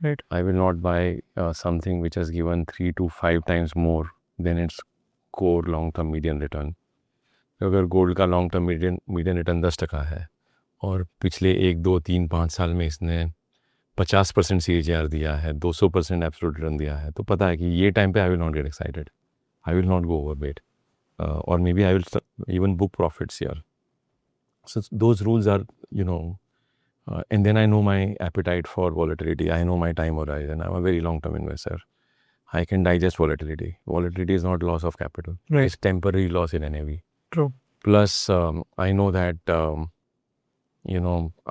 Right. I will not buy something which has given 3 to 5 times more than its core long-term median return. अगर gold का long term median return 10% है और पिछले 1, 2, 3, 5 साल में इसने 50% CAGR दिया है, 200% एब्सोल्यूट रिटर्न दिया है, तो पता है कि ये टाइम पे I will not get excited, I will not go overweight, और may be I will even book profits here. So those rules are, and then I know my appetite for volatility. I know my time horizon. I'm a very long-term investor. I can digest volatility. Volatility is not loss of capital. Right. It's temporary loss in NAV. True. Plus, I know that,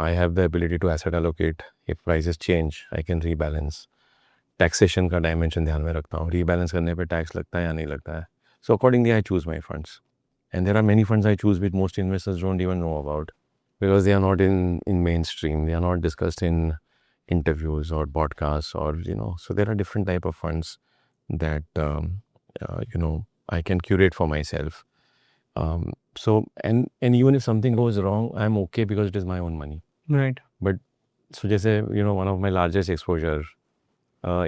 I have the ability to asset allocate. If prices change, I can rebalance. Taxation का dimension ध्यान में रखता हूँ. Rebalance करने पे tax लगता है या नहीं लगता है. So accordingly, I choose my funds. And there are many funds I choose which most investors don't even know about because they are not in mainstream. They are not discussed in interviews or podcasts or, so there are different type of funds that, I can curate for myself. So, and even if something goes wrong, I'm okay because it is my own money. Right. But, so जैसे, one of my largest exposure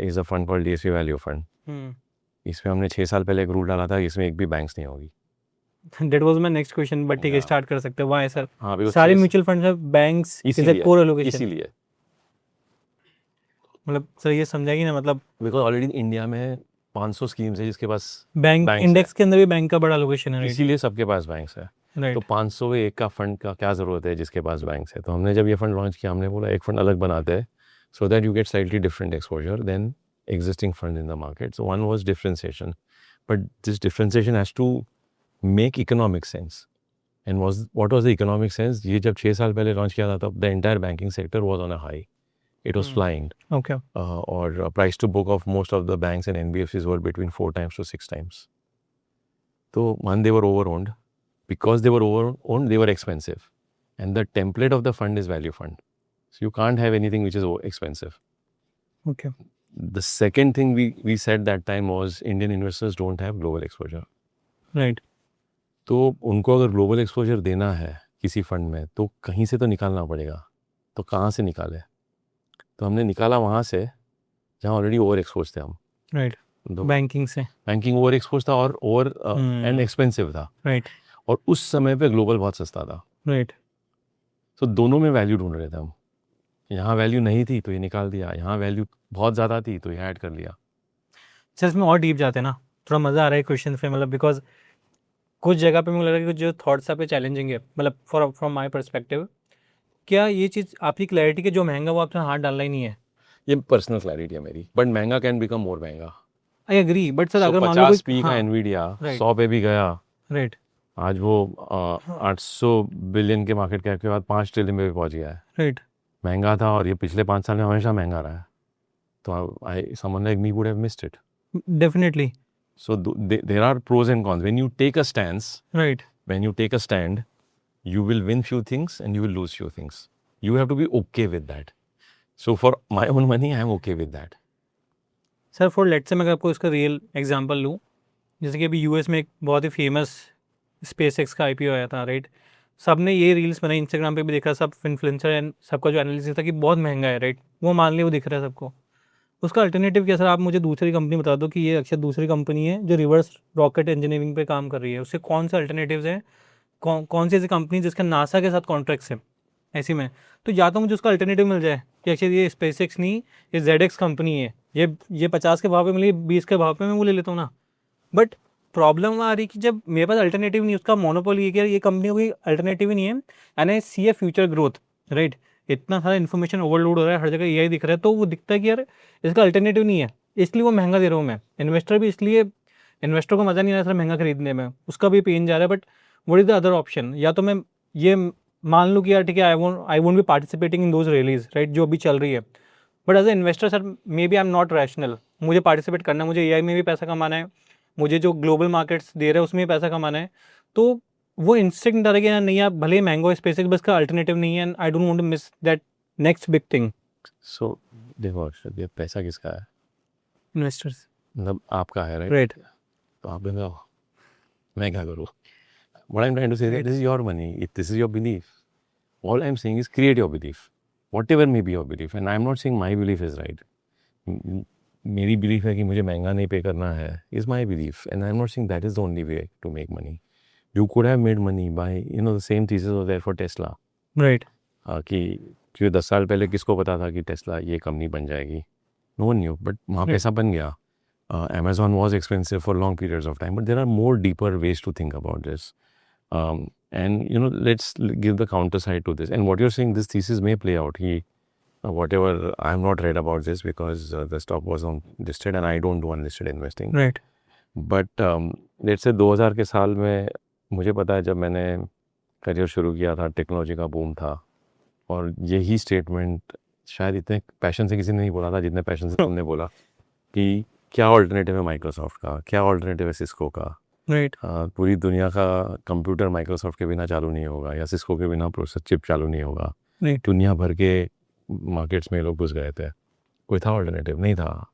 is a fund called DSP Value Fund. इसमें हमने 6 साल पहले एक rule डाला था कि इसमें एक भी बैंक्स नहीं होगी. That was my next question, but ठीक है, स्टार्ट कर सकते हैं. Why sir? हाँ, because सारे म्यूचुअल फंड में banks is a core allocation. इसीलिए मतलब सर ये समझाएगी ना, मतलब बिकॉज ऑलरेडी इंडिया में 500 स्कीम्स है जिसके पास बैंक इंडेक्स के अंदर भी बैंक का बड़ा एलोकेशन है. इसीलिए सबके पास बैंक्स है. तो 501 का फंड का क्या ज़रूरत है जिसके पास बैंक्स है. तो हमने जब ये फंड लॉन्च किया, हमने बोला एक फंड अलग बनाते हैं so that you get slightly different exposure then existing funds in the market. So one was differentiation, but this differentiation has to make economic sense. And what was the economic sense? ये जब 6 साल पहले launch किया था तब the entire banking sector was on a high. It was flying. Okay. Or price to book of most of the banks and NBFCs were between 4 times to 6 times. So one, they were over-owned. Because they were over-owned, they were expensive. And the template of the fund is value fund. So you can't have anything which is expensive. Okay. The second thing we said that time was Indian investors don't have global exposure. Right. तो उनको अगर global exposure देना है किसी fund में तो कहीं से तो निकालना पड़ेगा. तो कहाँ से निकाले? तो हमने निकाला वहाँ से जहाँ ऑलरेडी ओवर एक्सपोज थे हम. राइट. बैंकिंग से. बैंकिंग ओवर एक्सपोज था और ओवर एंड एक्सपेंसिव था. राइट. और उस समय पे ग्लोबल बहुत सस्ता था. राइट. तो दोनों में वैल्यू ढूंढ रहे थे हम. यहाँ वैल्यू नहीं थी तो ये निकाल दिया, यहाँ वैल्यू बहुत ज़्यादा थी तो ये ऐड कर लिया. सर इसमें और डीप जाते हैं ना, थोड़ा मज़ा आ रहा है क्वेश्चन पे. मतलब बिकॉज कुछ जगह पे मुझे लग रहा है कि जो थॉट्स आप पे चैलेंजिंग है, मतलब फ्रॉम माय पर्सपेक्टिव. क्या ये चीज़ आपकी क्लैरिटी के जो महंगा वो आपने हाथ डालना ही नहीं है? ये पर्सनल क्लैरिटी है मेरी. बट महंगा कैन बिकम मोर महंगा. I agree. बट सर अगर मान लो 50 पी का एनवीडिया 100 पे भी गया. राइट. आज वो 800 बिलियन के मार्केट कैप के बाद 5 ट्रिलियन पे पहुंच गया है. राइट. महंगा था और ये पिछले 5 साल में हमेशा महंगा रहा है. तो someone like me would have missed it. Definitely. So there are pros and cons. When you take a stance, right. When you take a stand, you will win few things and you will lose few things. You have to be okay with that. So for my own money, I am okay with that. Sir for let's say मैं आपको इसका real example लूँ, जैसे कि अभी US में एक बहुत ही फेमस स्पेसएक्स का आईपीओ आया था. राइट. सब ने ये रील्स बनाई, इंस्टाग्राम पे भी देखा, सब इन्फ्लुएंसर एंड सबका जो एनालिसिस था कि बहुत महंगा है. राइट. वो मान लिया, वो दिख रहा है सबको. उसका अल्टरनेटिव क्या सर? आप मुझे दूसरी कंपनी बता दो कि ये अक्सर दूसरी कंपनी है जो रिवर्स रॉकेट इंजीनियरिंग पे काम कर रही है. उससे कौन सा अल्टरनेटिव्स हैं? कौन सी ऐसी कंपनी जिसका नासा के साथ कॉन्ट्रैक्ट्स है ऐसी में? तो या तो मुझे उसका अल्टरनेटिव मिल जाए कि एक्चुअली ये स्पेसएक्स नहीं, ये ZX कंपनी है, ये 50 के भाव पे मिली, 20 के भाव पे मैं वो ले लेता हूँ ना. बट प्रॉब्लम आ रही कि जब मेरे पास अल्टरनेटिव नहीं, उसका मोनोपोली है, ये कंपनी कोई अल्टरनेटिव ही नहीं है. And I see a future growth. Right. इतना सारा इन्फॉर्मेशन ओवरलोड हो रहा है, हर जगह AI दिख रहा है, तो वो दिखता है कि यार इसका अल्टरनेटिव नहीं है, इसलिए वो महंगा दे रहा हूँ मैं. इन्वेस्टर भी इसलिए, इन्वेस्टर को मज़ा नहीं आ रहा है महंगा खरीदने में, उसका भी पेन जा रहा है. But what is the other option? या तो मैं ये मान लूँ कि यार ठीक है, I won't be participating in those rallies, right, जो अभी चल रही है. But as a investor sir may B I am not rational. मुझे पार्टिसिपेट करना है, मुझे AI में भी पैसा कमाना है, मुझे जो ग्लोबल मार्केट्स दे रहे हैं उसमें भी पैसा कमाना है. तो वो इंस्टिंक्ट डर गया नहीं, आप भले महंगा स्पेसिक, बस का अल्टरनेटिव नहीं है. And I don't want to miss that next big thing. So देखो ये पैसा किसका है? इन्वेस्टर्स. मतलब आपका है. राइट. राइट. तो आप बताओ मैं क्या करूँ? What I'm trying to say is this is your money. If this is your belief, all I'm saying is create your belief, whatever may be your belief. And I'm not saying my belief is right. मेरी belief है कि मुझे महंगा नहीं पे करना है is my belief, and I'm not saying that is the only way to make money. You could have made money by the same thesis was there for Tesla. Right. कि क्योंकि 10 साल पहले किसको पता था कि टेस्ला ये कंपनी बन जाएगी? नो वन न्यू, बट वहाँ पैसा बन गया. Amazon was expensive for long periods of time, but there are more deeper ways to think about this. And let's give the counter side to this. And what you're saying, this thesis may play out. Whatever, I have not read about this because the stock was on listed and I don't do unlisted investing. Right. But let's से 2000 के साल में मुझे पता है जब मैंने career शुरू किया था, टेक्नोलॉजी का बूम था, और यही स्टेटमेंट शायद इतने पैशन से किसी ने नहीं बोला था जितने पैशन से तुमने बोला कि क्या ऑल्टरनेटिव है माइक्रोसॉफ्ट का, क्या ऑल्टरनेटिव है सिस्को का. राइट. पूरी दुनिया का कंप्यूटर माइक्रोसॉफ्ट के बिना चालू नहीं होगा या सिस्को के बिना प्रोसेसर चिप चालू नहीं होगा. राइट. दुनिया भर के मार्केट्स में लोग घुस गए थे. कोई था ऑल्टरनेटिव? नहीं था.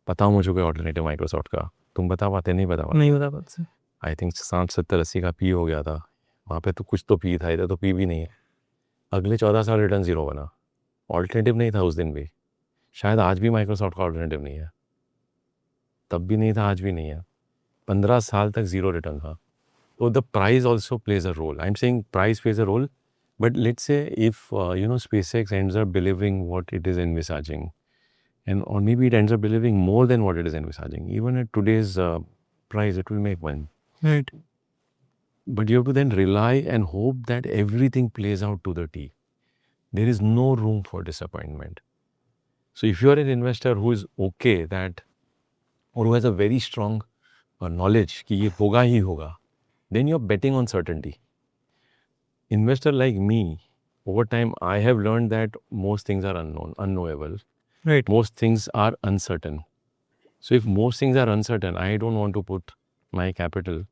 बताओ मुझे कोई ऑल्टरनेटिव माइक्रोसॉफ्ट का. तुम बता पाते? नहीं बता पाते. नहीं बता बात से. आई थिंक 60-70-80 का पी हो गया था वहाँ पे. तो कुछ तो पी था, इधर तो पी भी नहीं है. अगले 14 साल रिटर्न जीरो बना. ऑल्टरनेटिव नहीं था उस दिन भी. शायद आज भी माइक्रोसॉफ्ट का ऑल्टरनेटिव नहीं है. तब भी नहीं था, आज भी नहीं है. 15 साल तक जीरो रिटर्न था. तो the price also plays a role. I am saying price plays a role, but let's say if SpaceX ends up delivering what it is envisaging, and or maybe it ends up delivering more than what it is envisaging, even at today's price it will make one. Right. But you have to then rely and hope that everything plays out to the T. There is no room for disappointment. So if you are an investor who is okay that, or who has a very strong knowledge कि ये होगा ही होगा, then you are betting on certainty. Investor like me, over time I have learned that most things are unknowable. Right. Most things are uncertain. So if most things are uncertain, I don't want to put my capital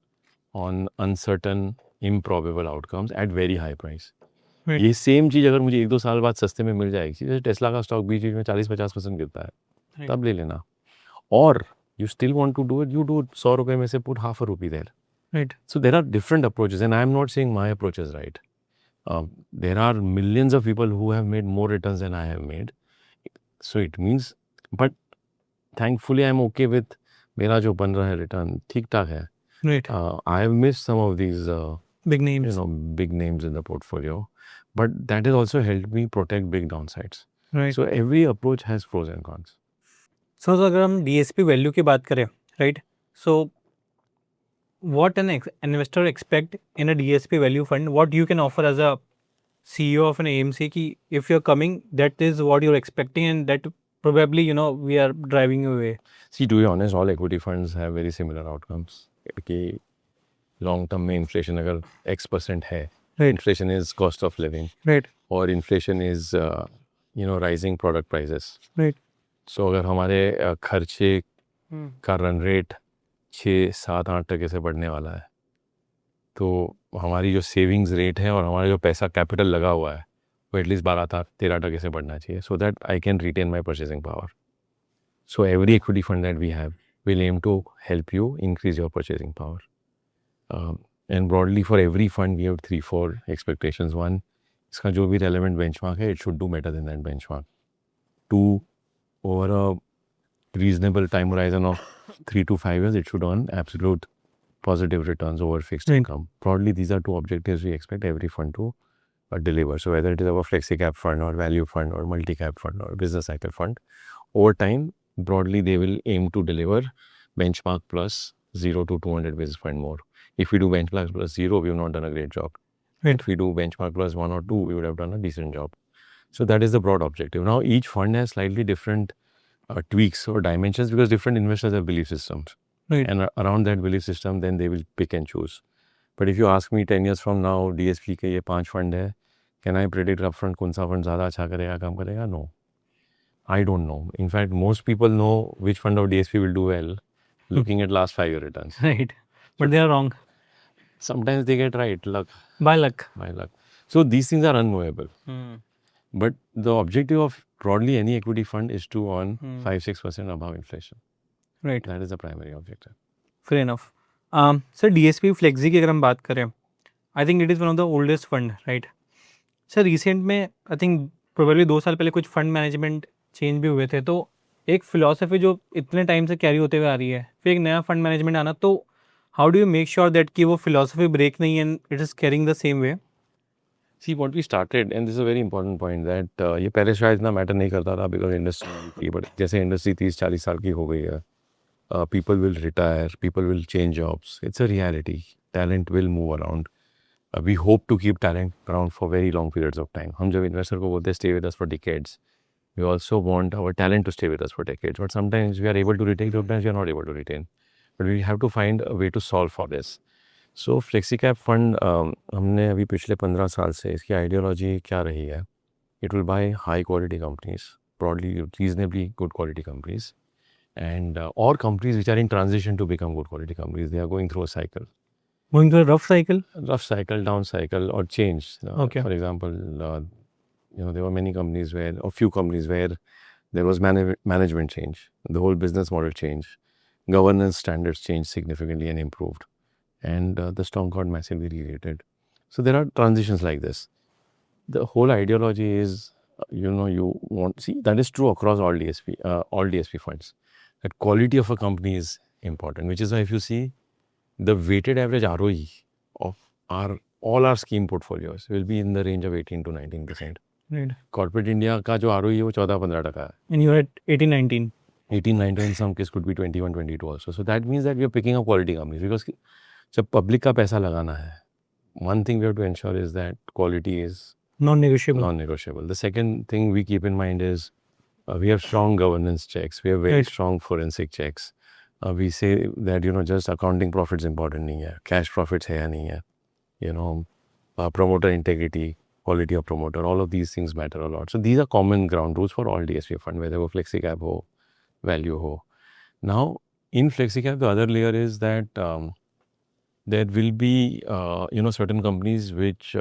on uncertain, improbable outcomes at very high price. Right. ये same चीज़ अगर मुझे 1-2 साल बाद सस्ते में मिल जाएगी, जैसे Tesla का स्टॉक बीच में 40-50% गिरता है, Right. तब ले लेना. और you still want to do it, you do it. 100 रुपये में से put half a rupee there. Right. So there are different approaches, and I am not saying my approach is right. There are millions of people who have made more returns than I have made. So it means, but thankfully I'm okay with मेरा जो बन रहा है return ठीक ठाक है. Right. I have missed some of these big names. big names in the portfolio, but that has also helped me protect big downsides. Right. So every approach has pros and cons. सो अगर हम DSP value की बात करें, right, so what an investor expect in a DSP value fund, what you can offer as a CEO of an AMC कि if you're coming, that is what you're expecting and that probably we are driving you away. See, to be honest, all equity funds have very similar outcomes. कि long term में inflation अगर X% है, Right. inflation is cost of living, Right. और inflation is rising product prices. Right. So अगर हमारे खर्चे का run rate 6-7-8% से बढ़ने वाला है, तो हमारी जो सेविंग्स रेट है और हमारा जो पैसा कैपिटल लगा हुआ है वो एटलीस्ट 12-13% से बढ़ना चाहिए, so that I can retain my purchasing power. So every equity fund that we have will aim to help you increase your purchasing power. And broadly for every fund we have 3-4 expectations. 1, इसका जो भी relevant benchmark है, it should do better than that benchmark. 2, over a reasonable time horizon of 3 to 5 years, it should earn absolute positive returns over fixed Right. income. Broadly, these are 2 objectives we expect every fund to deliver. So whether it is our flexi cap fund or value fund or multi cap fund or business cycle fund, over time, broadly they will aim to deliver benchmark plus 0 to 200 basis point more. If we do benchmark plus 0, we have not done a great job. Right. If we do benchmark plus 1 or 2, we would have done a decent job. So that is the broad objective. Now each fund has slightly different tweaks or dimensions because different investors have belief systems. Right. And around that belief system, then they will pick and choose. But if you ask me 10 years from now, DSP के ये 5 fund है, can I predict upfront कौन सा fund ज़्यादा अच्छा करेगा, कम करेगा? No. I don't know. In fact, most people know which fund of DSP will do well looking at last 5-year returns. Right. But they are wrong. Sometimes they get right, luck. By luck. By luck. So these things are unknowable. But the objective of broadly any equity fund is to earn 5-6% above inflation. Right. That is the primary objective. Fair enough. Sir, DSP Flexi की अगर हम बात करें, I think it is one of the oldest fund, right? Sir recent में I think probably 2 साल पहले कुछ fund management change भी हुए थे, तो एक फिलॉसफी जो इतने टाइम से कैरी होते हुए आ रही है, फिर एक नया फंड मैनेजमेंट आना, तो how do you make sure that कि वो फिलॉसफी ब्रेक नहीं and it is carrying the same way? See what we started, and this is a very important point that ये पहले शायद इतना मैटर नहीं करता था because industry but जैसे industry 30-40 साल की हो गई है, people will retire, people will change jobs. It's a reality. Talent will move around. We hope to keep talent around for very long periods of time. हम जब investor को बोलते हैं stay with us for decades, we also want our talent to stay with us for decades. But sometimes we are able to retain, sometimes we are not able to retain. But we have to find a way to solve for this. So flexi cap fund हमने अभी पिछले 15 साल से इसकी ideology क्या रही है, it will by high quality companies, broadly reasonably good quality companies and or companies which are in transition to become good quality companies. They are going through a cycle, Going through a rough cycle. down cycle or change. Okay. For example, there were many companies where, or few companies where there was management change, the whole business model changed, governance standards changed significantly and improved, and the stock got massively re-rated. So there are transitions like this. The whole ideology is, you want, see, that is true across all DSP funds. That quality of a company is important, which is why if you see the weighted average ROE of all our scheme portfolios will be in the range of 18 to 19%. Right. Corporate India का जो ROE है वो 14-15% है. And you're at 18-19. 18-19, in some case could be 21-22 also. So that means that we are picking up quality companies because जब public का पैसा लगाना है, one thing we have to ensure is that quality is non-negotiable. The second thing we keep in mind is we have strong governance checks. We have very strong forensic checks. We say that, just accounting profits important नहीं है, cash profits है या नहीं है, promoter integrity, quality of promoter, all of these things matter a lot. So these are common ground rules for all DSP fund, whether वो FlexiCap हो, value हो. Now, in FlexiCap, the other layer is that there will be, certain companies which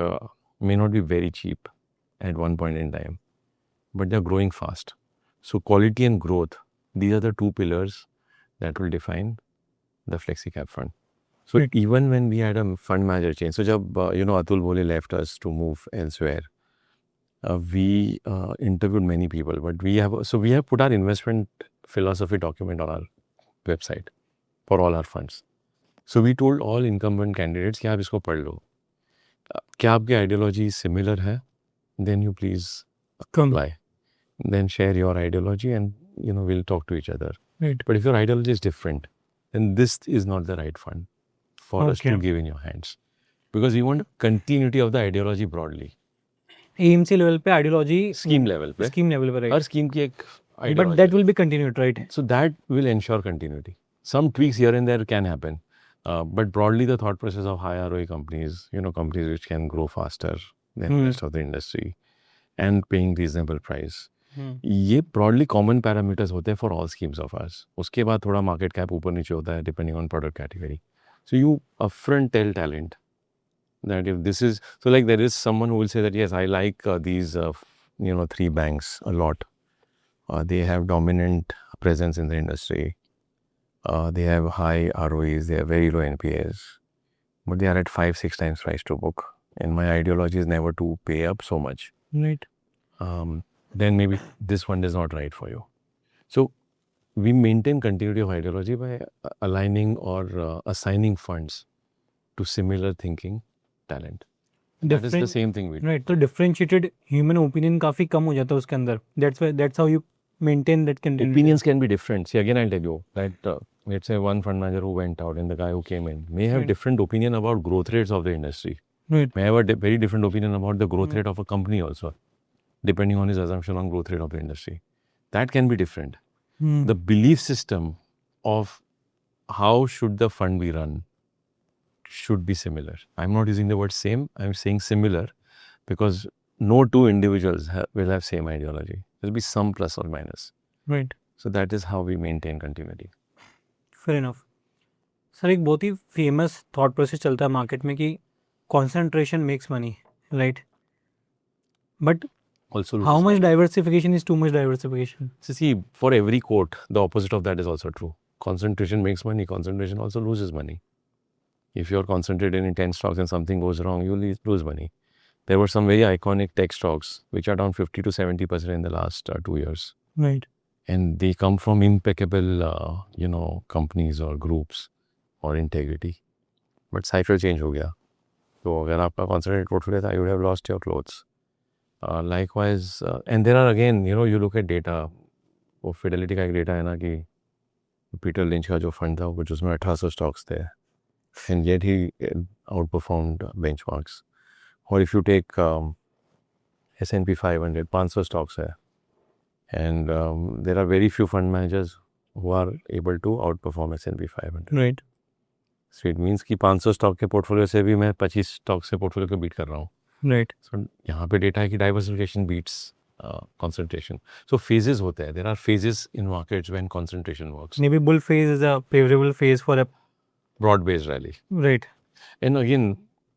may not be very cheap at one point in time, but they're growing fast. So quality and growth, these are the two pillars that will define the FlexiCap fund. So even when we had a fund manager change, so jab, Atul Bole left us to move elsewhere, we interviewed many people, but we have put our investment philosophy document on our website for all our funds. So we told all incumbent candidates कि आप इसको पढ़ लो, क्या आपकी ideology similar है, then you please apply. Then share your ideology and, we'll talk to each other. Right. But if your ideology is different, then this is not the right fund for us to give in your hands. Because we want continuity of the ideology broadly. AMC level पे ideology Scheme level पे. right. हर scheme की एक ideology. But that will be continued, right? So that will ensure continuity. Some tweaks here and there can happen. But broadly the thought process of high ROE companies, companies which can grow faster than the rest of the industry and paying reasonable price. ये broadly common parameters होते हैं for all schemes of ours. उसके बाद थोड़ा market cap ऊपर नीचे होता है depending on product category. So you upfront tell talent that if this is, so like there is someone who will say that yes, I like these 3 banks a lot. They have dominant presence in the industry. They have high ROEs, they have very low NPAs, but they are at 5-6 times price to book. And my ideology is never to pay up so much. Right. Then maybe this one is not right for you. So we maintain continuity of ideology by aligning or assigning funds to similar thinking talent. That is the same thing we do. Right. So differentiated human opinion काफी कम हो जाता है उसके अंदर. That's how you maintain that continuity. Opinions can be different. See, again, I'll tell you that let's say one fund manager who went out and the guy who came in may have different opinion about growth rates of the industry. Right. May have a very different opinion about the growth rate of a company also, depending on his assumption on growth rate of the industry. That can be different. The belief system of how should the fund be run should be similar. I'm not using the word same, I'm saying similar because no two individuals will have same ideology. There'll be some plus or minus. Right. So that is how we maintain continuity. Fair enough. Sir एक बहुत ही famous thought process चलता है market में कि concentration makes money, right? But also how much diversification is too much diversification? So see, for every quote, the opposite of that is also true. Concentration makes money, concentration also loses money. If you're concentrated in 10 stocks and something goes wrong, you lose money. There were some very iconic tech stocks which are down 50 to 70% in the last 2 years. Right. And they come from impeccable, companies or groups or integrity. But cycle change हो गया. तो अगर आपका concentrated portfolio था, you would have lost your clothes. Likewise, and there are again, you look at data. वो Fidelity का एक data है ना कि पीटर लिंच का जो फंड था वो जिसमें 1800 स्टॉक्स थे, and yet he outperformed benchmarks. Or if you take S&P 500, 500 stocks है, and there are very few fund managers who are able to outperform S&P 500. Right So it means कि 500 stock के portfolio से भी मैं 25 stock से portfolio को beat कर रहा हूँ. राइट So यहाँ पे डेटा है कि diversification beats concentration. So phases होते हैं. There are phases in markets when concentration works. May be bull phase is a favourable phase for a Broad based rally. Right and again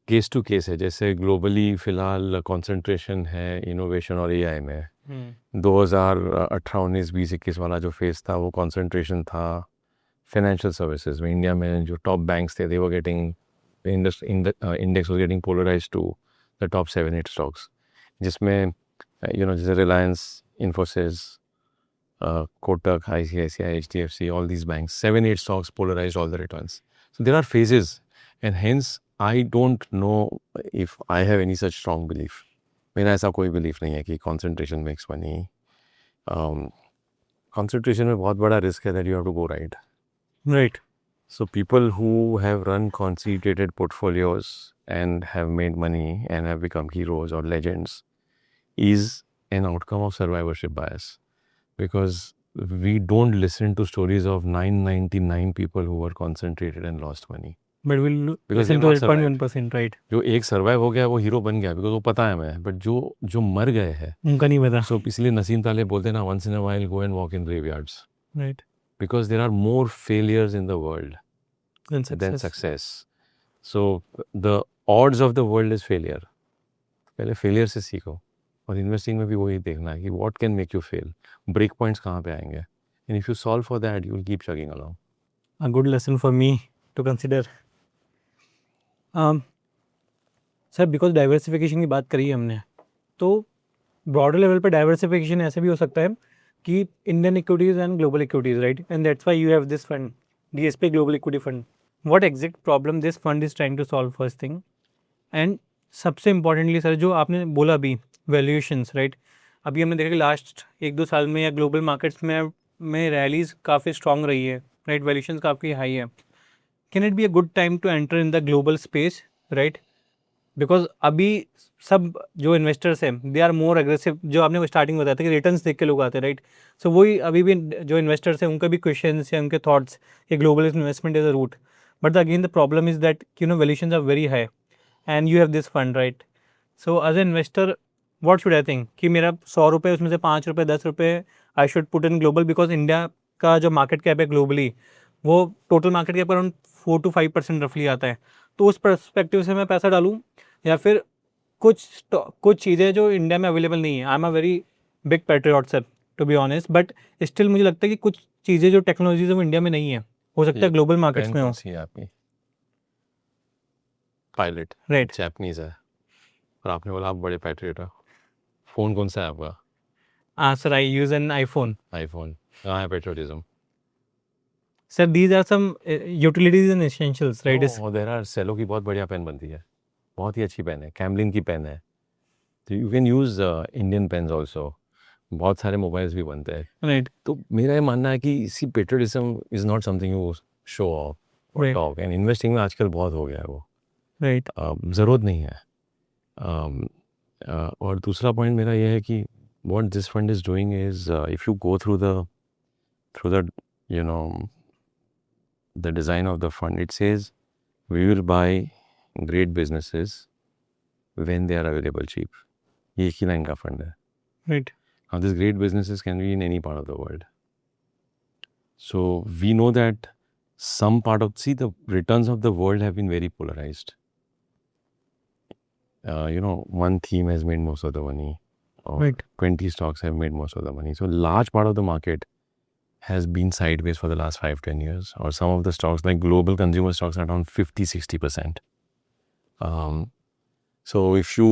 case to case है. जैसे globally फिलहाल concentration है innovation और AI में. 2018, 19, 20, 21 वाला जो phase था वो कंसंट्रेशन था फाइनेंशियल सर्विसेज में. इंडिया में जो टॉप बैंक्स थे, they were getting index was getting polarised to the top 7-8 stocks, जिसमें जैसे Reliance, Infosys, Kotak, ICICI, HDFC, all these banks, 7-8 stocks polarized all the returns. So there are phases, and hence I don't know if I have any such strong belief. मेरा ऐसा कोई belief नहीं है कि concentration makes money. Concentration में बहुत बड़ा risk है that you have to go right. Right So people who have run concentrated portfolios and have made money and have become heroes or legends is an outcome of survivorship bias. Because we don't listen to stories of 999 people who were concentrated and lost money. But will Because listen they've to not survived. 8.1% right जो एक survive हो गया वो hero बन गया, because वो पता है हमें. बट जो मर गए हैं, उनका नहीं पता सो इसलिए नसीम ताले बोलते हैं ना, once in a while go and walk in graveyards. Right Because there are more failures in the world then than success success. So the odds of the world is failure. पहले फेलियर से सीखो. और investing में भी वही देखना है कि what can make you fail, break points कहाँ पे आएंगे, and if you solve for that you will keep chugging along. a good lesson for me to consider. Sir because diversification की बात करी है हमने, तो ब्रॉडर लेवल पे डाइवर्सिफिकेशन ऐसे भी हो सकता है कि Indian equities and global equities, right, and that's why you have this fund, DSP global equity fund. What exact problem this fund is trying to solve first thing, and सबसे importantly sir जो आपने बोला अभी valuations, right, अभी हमने देखा कि last 1-2 साल में या ग्लोबल मार्केट्स में रैलीज काफ़ी स्ट्रॉन्ग रही है, राइट, वैल्यूएशंस काफ़ी हाई है. Can it be a good time to enter in the global space, right, because अभी सब जो इन्वेस्टर्स हैं दे आर मोर एग्रेसिव, जो आपने स्टार्टिंग बताया था कि रिटर्न्स देख के लोग आते हैं, राइट. सो वही अभी भी जो इन्वेस्टर्स हैं उनका भी क्वेश्चंस या उनके थॉट्स कि global investment is a route, but again the problem is that valuations are very high and you have this fund, right. So as a investor what should I think कि मेरा 100 रुपये उसमें से 5 रुपये 10 रुपये I should put in global, because India का जो market cap है ग्लोबली वो total market cap around 4 to 5% रफली आता है. तो उस परस्पेक्टिव से मैं पैसा डालूँ या फिर कुछ चीज़ें जो इंडिया में अवेलेबल नहीं है. I am a very big patriot sir to be honest, but still मुझे लगता है कि कुछ चीज़ें जो टेक्नोलॉजीज वो इंडिया में नहीं है, हो सकता है ग्लोबल मार्केट्स में हो. आपकी पायलट राइट जैपनीज है और आपने बोला आप बड़े पैट्रियट हो. फ़ोन कौन सा है आपका? हाँ sir, I use an iPhone. IPhone. कहाँ है patriotism? Sir these are some utilities and essentials, right. There are Cello की बहुत बढ़िया पेन बनती है, बहुत ही अच्छी पेन है. कैमलिन की पेन है. तो you can use Indian pens also. बहुत सारे मोबाइल्स भी बनते हैं. राइट तो मेरा ये मानना है कि इसी patriotism is not something you show off और Right. टॉक. एंड इन्वेस्टिंग में आजकल बहुत हो गया है वो. राइट ज़रूरत नहीं है. और दूसरा पॉइंट मेरा ये है कि what this fund is doing is if you go through the the design of the fund, it says we will buy great businesses when they are available cheap. ये एक ही लाइन का फंड है. Right Now these great businesses can be in any part of the world. So we know that some part of the returns of the world have been very polarized. One theme has made most of the money. Or Right. 20 stocks have made most of the money. So large part of the market has been sideways for the last 5-10 years. Or some of the stocks like global consumer stocks are down 50-60%. So if you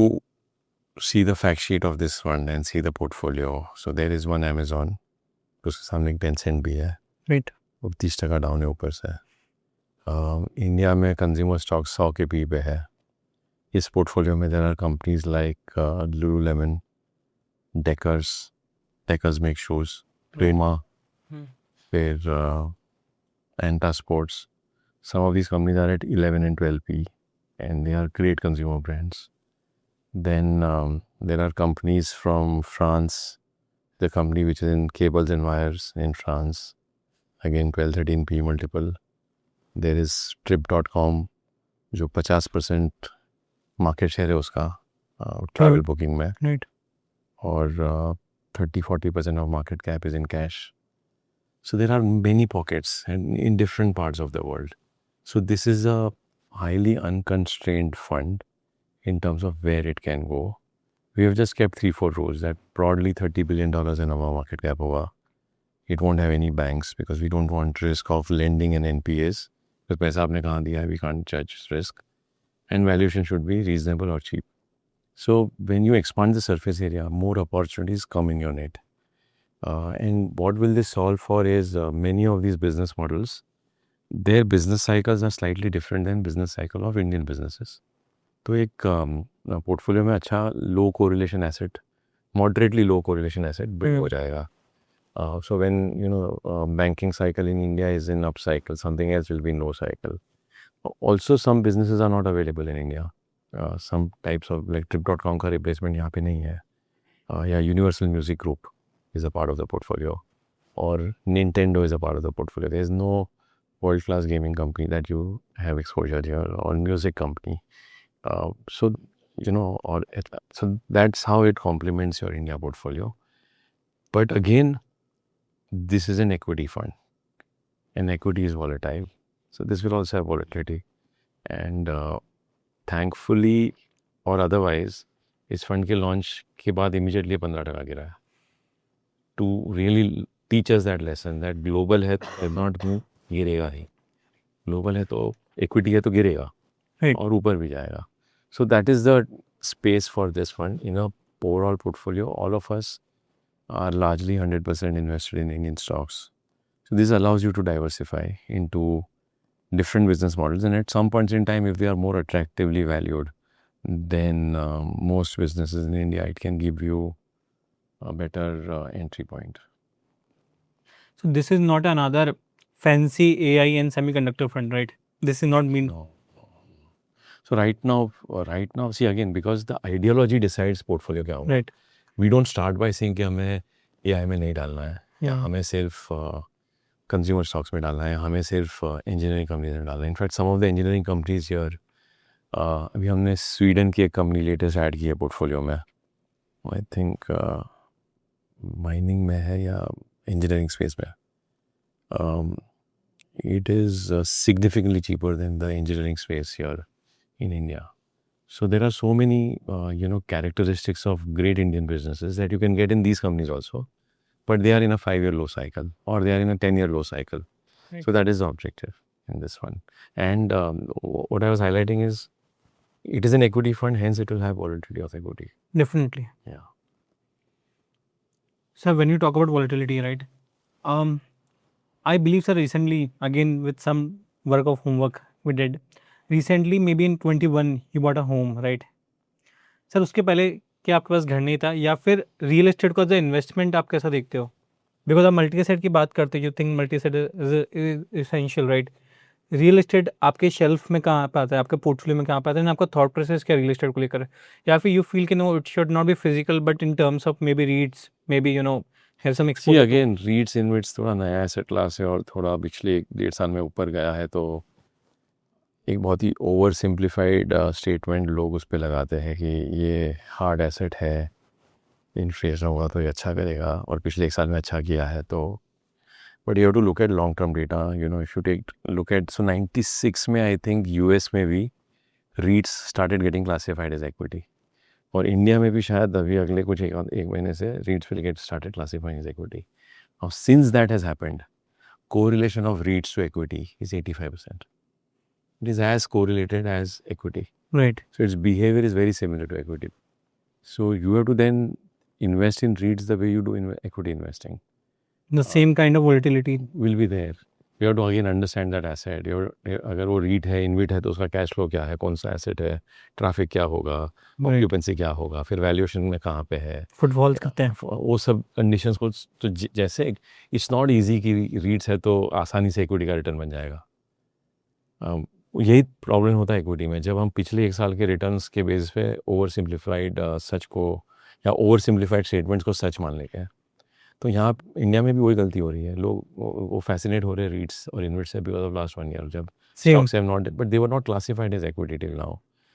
see the fact sheet of this fund and see the portfolio, so there is one Amazon, उसके सामने एक Tencent भी है, right वो 30% down है ऊपर से. India में कंज्यूमर स्टॉक 100 के पी पे है. इस portfolio में there are companies like Lululemon, Deckers make shoes, Prima, फिर Anta Sports. Some of these companies are at 11 and 12p, and they are great consumer brands. Then there are companies from France, the company which is in cables and wires in France, again 12-13p multiple. There is Trip.com, जो 50% market share है उसका travel booking में, Right. और 30-40% of market cap is in cash. So there are many pockets and in different parts of the world. So this is a highly unconstrained fund in terms of where it can go. We have just kept 3-4 rows that broadly $30 billion in our market cap होगा. It won't have any banks because we don't want risk of lending and NPAs. तो पैसा आपने कहाँ दिया है, we can't judge risk. And valuation should be reasonable or cheap. So when you expand the surface area, more opportunities come in your net. And what will this solve for is many of these business models, their business cycles are slightly different than business cycle of Indian businesses. तो एक portfolio में अच्छा लो correlation asset, moderately लो correlation asset build हो जाएगा. So when banking cycle in India is in up cycle, something else will be in low cycle. Also some businesses are not available in India. Some types of like Trip.com का replacement यहाँ पे नहीं है. या Universal Music Group is a part of the portfolio, or Nintendo is a part of the portfolio. There is no world-class gaming company that you have exposure here, or music company. So that's how it complements your India portfolio. But again, this is an equity fund, and equity is volatile. So this will also have volatility. And thankfully or otherwise, इस fund के launch के बाद immediately 15% गिरा है. To really teach us that lesson that global है तो not move गिरेगा ही. Global है तो इक्विटी है तो गिरेगा, और ऊपर भी जाएगा. So that is the space for this fund. In a overall portfolio, all of us are largely 100% invested in Indian stocks. So this allows you to diversify into different business models, and at some points in time, if they are more attractively valued than most businesses in India, it can give you a better entry point. So this is not another fancy AI and semiconductor fund, right? This is not mean. No. So right now, see again, because the ideology decides portfolio क्या होगा. Right. We don't start by saying कि हमें AI में नहीं डालना है, या हमें सिर्फ कंज्यूमर स्टॉक्स में डालना है, हमें सिर्फ इंजीनियरिंग कंपनीज में डालना है. In fact some of the engineering companies here, अभी हमने स्वीडन की एक कंपनी लेटेस्ट ऐड की है पोर्टफोलियो में. आई थिंक माइनिंग में है या इंजीनियरिंग स्पेस में. It is significantly cheaper than the engineering space here in India. So there are so many, characteristics of great Indian businesses that you can get in these companies also, but they are in a 5-year low cycle, or they are in a 10-year low cycle. Right. So that is the objective in this one. And what I was highlighting is, it is an equity fund, hence it will have volatility of equity. Definitely. Yeah. So when you talk about volatility, right? I believe, sir, recently, again with some work of homework we did, recently maybe in 21 you bought a home, right? Sir उसके पहले क्या आपके पास घर नहीं था, या फिर real estate को एज ए इन्वेस्टमेंट आप कैसा देखते हो? बिकॉज आप मल्टी एसेट की बात करते हो, you think multi asset is essential, right? Real estate आपके शेल्फ में कहाँ पे आता है, आपके पोर्टफोलियो में कहाँ पे आता है, आपका थॉट प्रोसेस क्या रियल एस्टेट को लेकर है? या फिर यू फील कि no, it should not be physical but in terms of maybe REITs, maybe have some See exposure again, REITs InvITs थोड़ा नया एसेट क्लास है, और थोड़ा पिछले 1-1.5 साल में ऊपर गया है. तो एक बहुत ही ओवर सिंप्लीफाइड स्टेटमेंट लोग उस पर लगाते हैं कि ये हार्ड एसेट है, इन्फ्लेशन होगा तो ये अच्छा करेगा, और पिछले 1 साल में अच्छा किया है. तो but you have to look at long term data. If you take look at, so 96 में आई थिंक यूएस में भी REITs started getting classified as equity, और इंडिया में भी शायद अभी अगले कुछ एक महीने से REITs will get started classifying as equity. Now, since that has happened, correlation of REITs to equity is 85%. It is as correlated as equity. right? So its behavior is very similar to equity. So you have to then invest in REITs the way you do in equity investing. The same kind of volatility. Will be there. You have to again understand that asset. अगर वो रीट है, इनविट है, तो उसका cash flow क्या है, कौन सा एसेट है, ट्रैफिक क्या होगा, ऑक्यूपेंसी क्या होगा, फिर वैल्यूएशन में कहाँ पे है, फुटफॉल्स कितने हैं, वो सब कंडीशंस को। तो जैसे इट्स नॉट ईजी कि रीट्स है तो आसानी से इक्विटी का रिटर्न बन जाएगा। यही प्रॉब्लम होता है इक्विटी में, जब हम पिछले एक साल के रिटर्न्स के बेस पे ओवर सिंप्लीफाइड सच को या ओवर सिंप्लीफाइड स्टेटमेंट्स को सच मान लेते हैं। तो यहाँ इंडिया में भी वही गलती हो रही है। लोग वो फैसिनेट हो रहे हैं रीट्स और इन्वेट्स से बिकॉज ऑफ लास्ट 1 ईयर, जब stocks have not, but they were not classified as equity till now.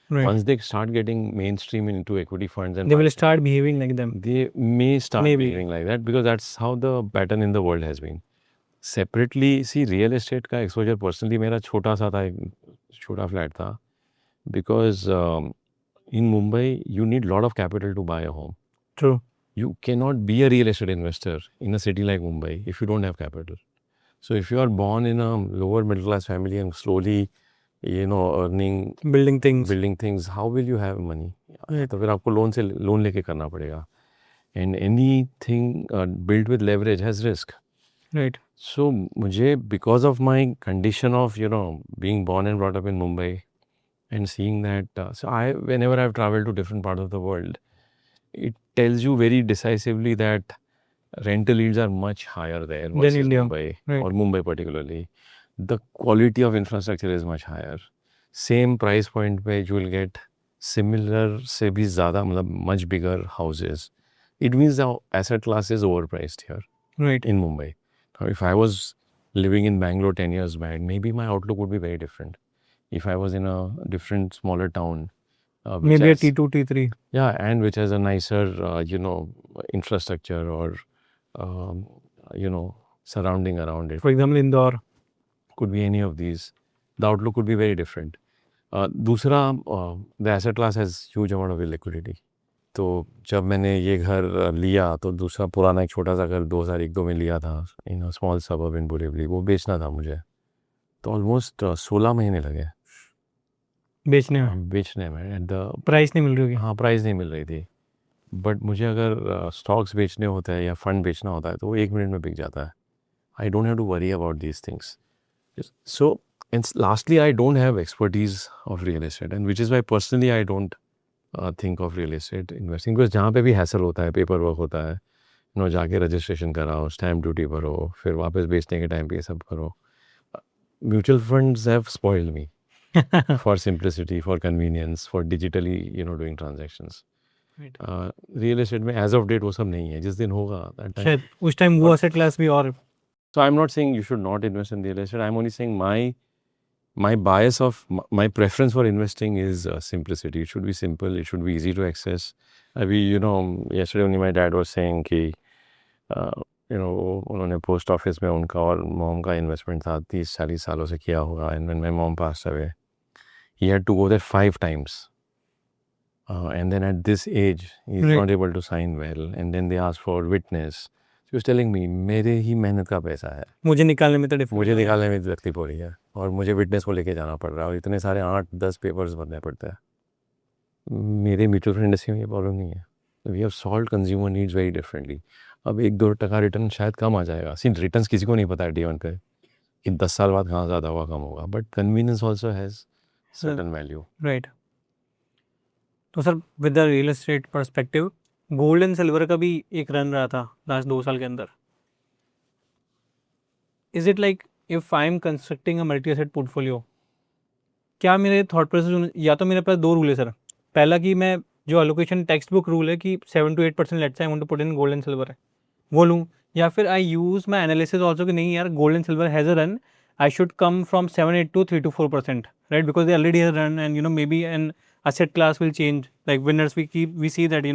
right? Once they start getting mainstream into equity funds and They will start behaving like them. they may start Maybe. behaving like that because that's how the pattern in the world has been. Separately, see, real estate का exposure personally मेरा छोटा सा था, छोटा flat था, because in Mumbai you need lot of capital to buy a home. True. You cannot be a real estate investor in a city like Mumbai if you don't have capital. So if you are born in a lower middle class family and slowly, earning, Building things. how will you have money? तो फिर आपको loan लेके करना पड़ेगा. And anything built with leverage has risk. Right. So मुझे, because of my condition of being born and brought up in Mumbai and seeing that, so whenever I've traveled to different parts of the world, it tells you very decisively that rental yields are much higher there versus India. Mumbai, Right. or Mumbai particularly. The quality of infrastructure is much higher. Same price point पे you will get similar से भी ज़्यादा, मतलब much bigger houses. It means the asset class is overpriced here Right. in Mumbai. Now, if I was living in Bangalore 10 years back, maybe my outlook would be very different. If I was in a different, smaller town, which Maybe a has- T2, T3. yeah, and which has a nicer, infrastructure or, surrounding around it. For example, Indore. Could be any of these. The outlook could be very different. दूसरा, the asset class has huge amount of liquidity. तो जब मैंने ये घर लिया, तो दूसरा पुराना एक छोटा सा घर 2001-2 में लिया था इन अ स्मॉल सबर्ब इन बोरीवली, वो बेचना था मुझे, तो ऑलमोस्ट 16 महीने लगे बेचने में एट द प्राइस नहीं मिल रही होगी. हाँ, प्राइस नहीं मिल रही थी. बट मुझे अगर स्टॉक्स बेचने होते हैं या फंड बेचना होता है तो वो 1 मिनट में बिक जाता है. I don't have to worry about these things. So and lastly, I don't have expertise of real estate, and which is why personally I don't think of real estate investing. Because जहाँ पे भी hassle होता है, paper work होता है, जाके registration कराओ, stamp duty भरो, फिर वापस बेचने के टाइम पे ये सब करो. Mutual funds have spoiled me for simplicity, for convenience, for digitally, doing transactions. Right. Real estate में as of date वो सब नहीं है. जिस दिन होगा that time. शायद उस टाइम वो asset class भी और. So I'm not saying you should not invest in real estate. I'm only saying my bias of my preference for investing is simplicity. It should be simple. It should be easy to access. Yesterday only my dad was saying कि उन्होंने post office में उनका और mom का investment था 30-40 सालों से किया होगा. And when my mom passed away, he had to go there 5 times. And then at this age, he's Right. not able to sign well. And then they asked for witness. She was telling me, मेरे ही मेहनत का पैसा है, मुझे निकालने में तो different. मुझे निकालने में तकलीफ हो रही है, और मुझे विटनेस को लेके जाना पड़ रहा है, और इतने सारे 8-10 पेपर्स भरने पड़ते हैं. मेरे म्यूचुअल फंड इंडस्ट्री में ये प्रॉब्लम नहीं है. We have solve consumer needs very differently. अब 1-2% रिटर्न शायद कम आ जाएगा. रिटर्न किसी को नहीं पता है D1 पे कि 10 साल बाद कहाँ ज़्यादा हुआ कम होगा. But convenience also has certain value. Right. तो sir, with the real estate perspective, gold and silver का भी एक रन रहा था लास्ट 2 साल के अंदर. Is it like if I am constructing a multi asset portfolio, क्या मेरे थॉट प्रोसेस, या तो मेरे पास 2 रूल है सर. पहला कि मैं जो एलोकेशन टेक्स्ट बुक रूल है कि 7 to 8% let's I want to put in gold and silver है, वो लूँ, या फिर I use my analysis also कि नहीं यार, gold and silver has a run, I should come from 7-8 to 3-4%, right? Because they already have run, and maybe an asset class will change. Like winners, we see that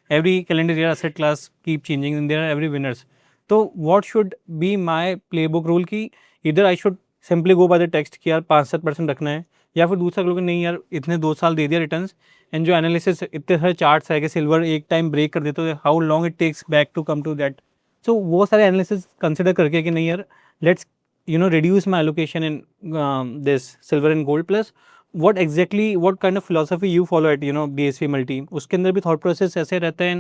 every calendar year asset class keep changing, and there are every winners. So what should be my playbook rule? कि either I should simply go by the text कि यार 5-7% रखना है, या फिर दूसरा लोग नहीं यार इतने 2 साल दे दिया रिटर्न्स, एंड जो एनालिसिस इतने सारे चार्ट्स है कि सिल्वर एक टाइम ब्रेक कर देते हो, how long it takes back to come to that. So वो सारे एनालिसिस कंसिडर करके कि नहीं यार, let's reduce my allocation in this silver and gold. Plus what kind of philosophy you follow at BSV Multi, उसके अंदर भी thought process ऐसे रहता है.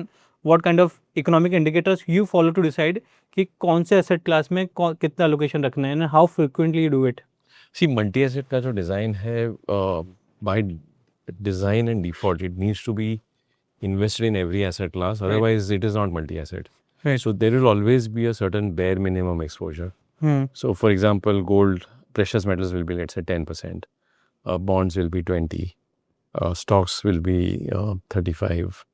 what kind of economic indicators you follow to decide कि कौन से asset class में कितना allocation रखना है and how frequently you do it? See, multi-asset का जो design है, by design and default, it needs to be invested in every asset class. Otherwise, it is not multi-asset. Right. So there will always be a certain bare minimum exposure. So, for example, gold, precious metals will be, let's say, 10%. Bonds will be 20. Stocks will be 35.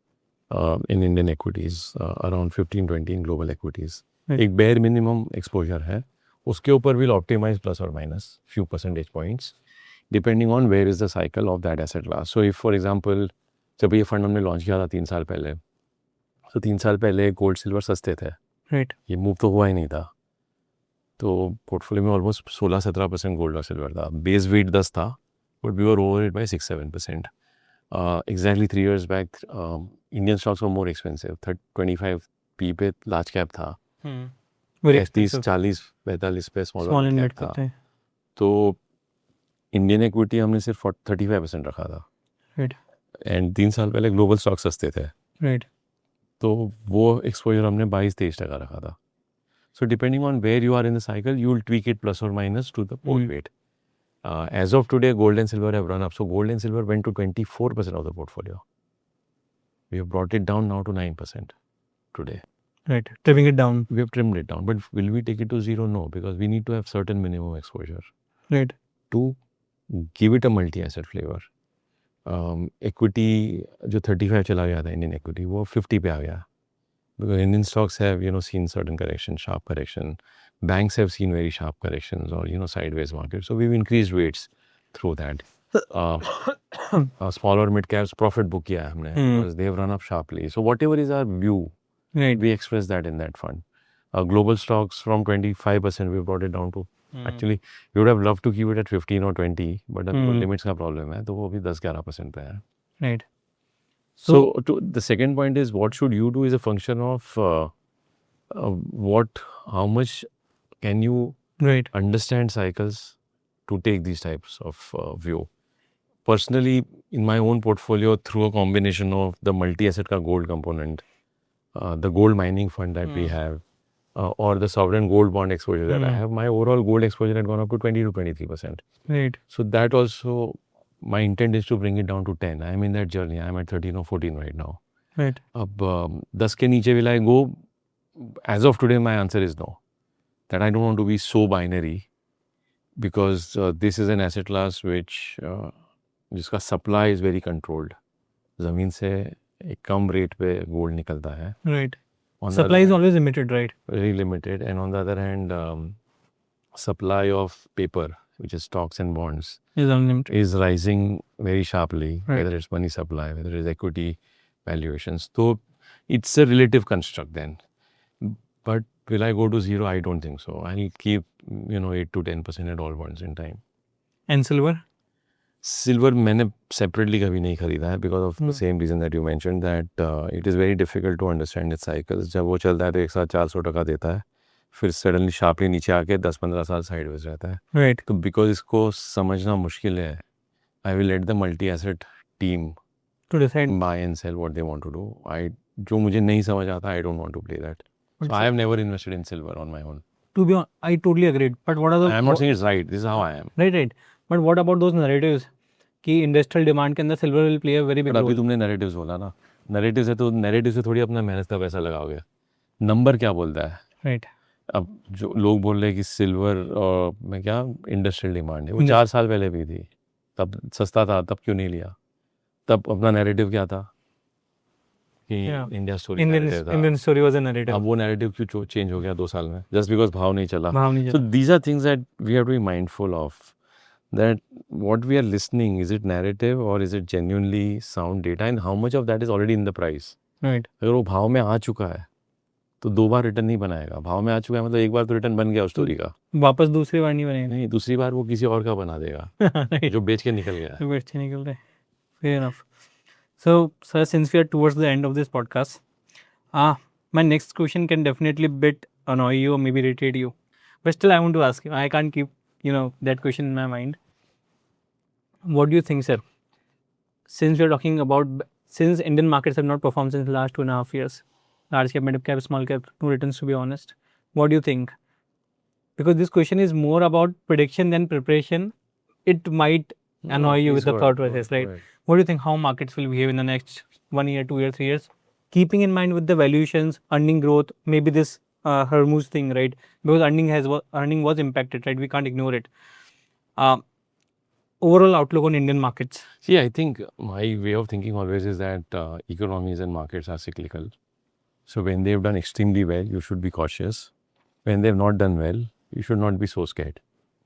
In Indian equities, around 15-20 in global equities. Right. एक bare minimum exposure है. उसके ऊपर will optimize plus or minus few percentage points depending on where is the cycle of that asset class. So if for example, जब ये fund हमने launch किया था 3 साल पहले, तो 3 साल पहले गोल्ड सिल्वर सस्ते थे. Right. ये मूव तो हुआ ही नहीं था. तो पोर्टफोलियो में ऑलमोस्ट 16-17% गोल्ड और सिल्वर था. बेस वेट 10 था, but we were over it by 6-7%. Exactly 3 years back, Indian stocks were more expensive. 25p पे लार्ज कैप था. Very 30, expensive. 40, 45 पे Small small and cap mid था. करते हैं. तो इंडियन इक्विटी हमने सिर्फ 35% रखा था. Right. एंड 3 साल पहले ग्लोबल स्टॉक सस्ते थे. Right. तो वो एक्सपोजर हमने 22-23% रखा था. So depending on where you are in the cycle, you will tweak it plus or minus to the port weight. As of today, gold and silver have run up. So gold and silver went to 24% of the portfolio. We have brought it down now to 9% today. Right. Trimming it down. We have trimmed it down. But will we take it to zero? No, because we need to have certain minimum exposure Right. to give it a multi-asset flavor. Equity जो 35 चला गया था Indian equity, वो 50 पे आ गया. Because Indian stocks have, seen certain correction, sharp correction. Banks have seen very sharp corrections or, sideways market. So we've increased weights through that. Smaller mid caps profit book किया है हमने because they've run up sharply. So whatever is our view, Right. we express that in that fund. Global stocks from 25% we brought it down to. Actually, we would have loved to keep it at 15 or 20, but अभी वो limits का problem है, तो वो अभी 10-11% पे है. Right. So the second point is what should you do is a function of how much can you Right. understand cycles to take these types of view. Personally, in my own portfolio, through a combination of the multi-asset ka gold component, the gold mining fund that we have, or the sovereign gold bond exposure that I have, my overall gold exposure had gone up to 20 to 23%. Right. So that also, my intent is to bring it down to 10. I'm in that journey. I'm at 13 or 14 right now. Right. अब 10 के नीचे will I go? As of today, my answer is no. That I don't want to be so binary because this is an asset class which जिसका supply is very controlled. ज़मीन से एक कम rate पे gold निकलता है. Right. On the Supply other is always limited, right? very limited, and on the other hand, supply of paper, which is stocks and bonds, Is unlimited. is rising very sharply, Right. whether it's money supply, whether it's equity valuations. So it's a relative construct then. But will I go to zero? I don't think so. I'll keep 8 to 10% at all points in time. And silver? Silver मैंने separately कभी नहीं खरीदा है because of the same reason that you mentioned, that it is very difficult to understand its cycles. जब वो चलता है तो एक साथ 400% देता है, फिर सडनली शार्पली नीचे आके 10-15 साल साइडवेज रहता है. Right. तो बिकॉज इसको समझना मुश्किल है, I will let the multi asset team To decide. Buy and sell what they want to do. जो मुझे नहीं समझ आता, I don't want to play that. So I have never invested in silver on my own. To be honest, I totally agreed. But what are the... I am not saying it's right. This is how I am. Right, right. But what about those narratives कि industrial demand के अंदर silver will play a very big पर अभी role? तुमने narratives बोला ना, narrative से तो नैरेटिव से थोड़ी अपना मेहनत का पैसा लगाओगे. नंबर क्या बोलता है? राइट. अब जो लोग बोल रहे हैं कि सिल्वर और मैं क्या इंडस्ट्रियल डिमांड है, वो 4 साल पहले भी थी, तब सस्ता था, तब क्यों नहीं लिया? तब अपना नैरेटिव क्या था कि India story Indian story was a narrative. अब वो नैरेटिव क्यों चेंज हो गया 2 साल में? जस्ट बिकॉज भाव नहीं चला. भाव नहीं So चला. these are things that we have to be mindful of, that what we are listening, is it narrative or is it genuinely sound data, and how much of that is already in the price. Right. अगर वो भाव में आ चुका है तो 2 बार return नहीं बनाएगा. भाव में आ चुका है मतलब एक बार तो रिटर्न बन गया उस स्टोरी का, वापस दूसरी बार नहीं बनेगा. नहीं दूसरी बार वो किसी और का बना देगा राइट. जो बेच के निकल गया है. अच्छे निकल रहे. Fair enough. So, sir, since we are towards the end of this podcast, my next question can definitely bit annoy you or maybe irritate you. But still, I want to ask you. I can't keep, that question in my mind. What do you think, sir? Since we are talking about, since Indian markets have not performed since the last 2.5 years, large cap, mid cap, small cap, no returns to be honest. What do you think? Because this question is more about prediction than preparation. It might annoy you with the thought process, right? What do you think how markets will behave in the next 1 year, 2 years, 3 years? Keeping in mind with the valuations, earning growth, maybe this Hormuz thing, right? Because earning was impacted, right? We can't ignore it. Overall outlook on Indian markets. See, I think my way of thinking always is that economies and markets are cyclical. So when they've done extremely well, you should be cautious. When they've not done well, you should not be so scared.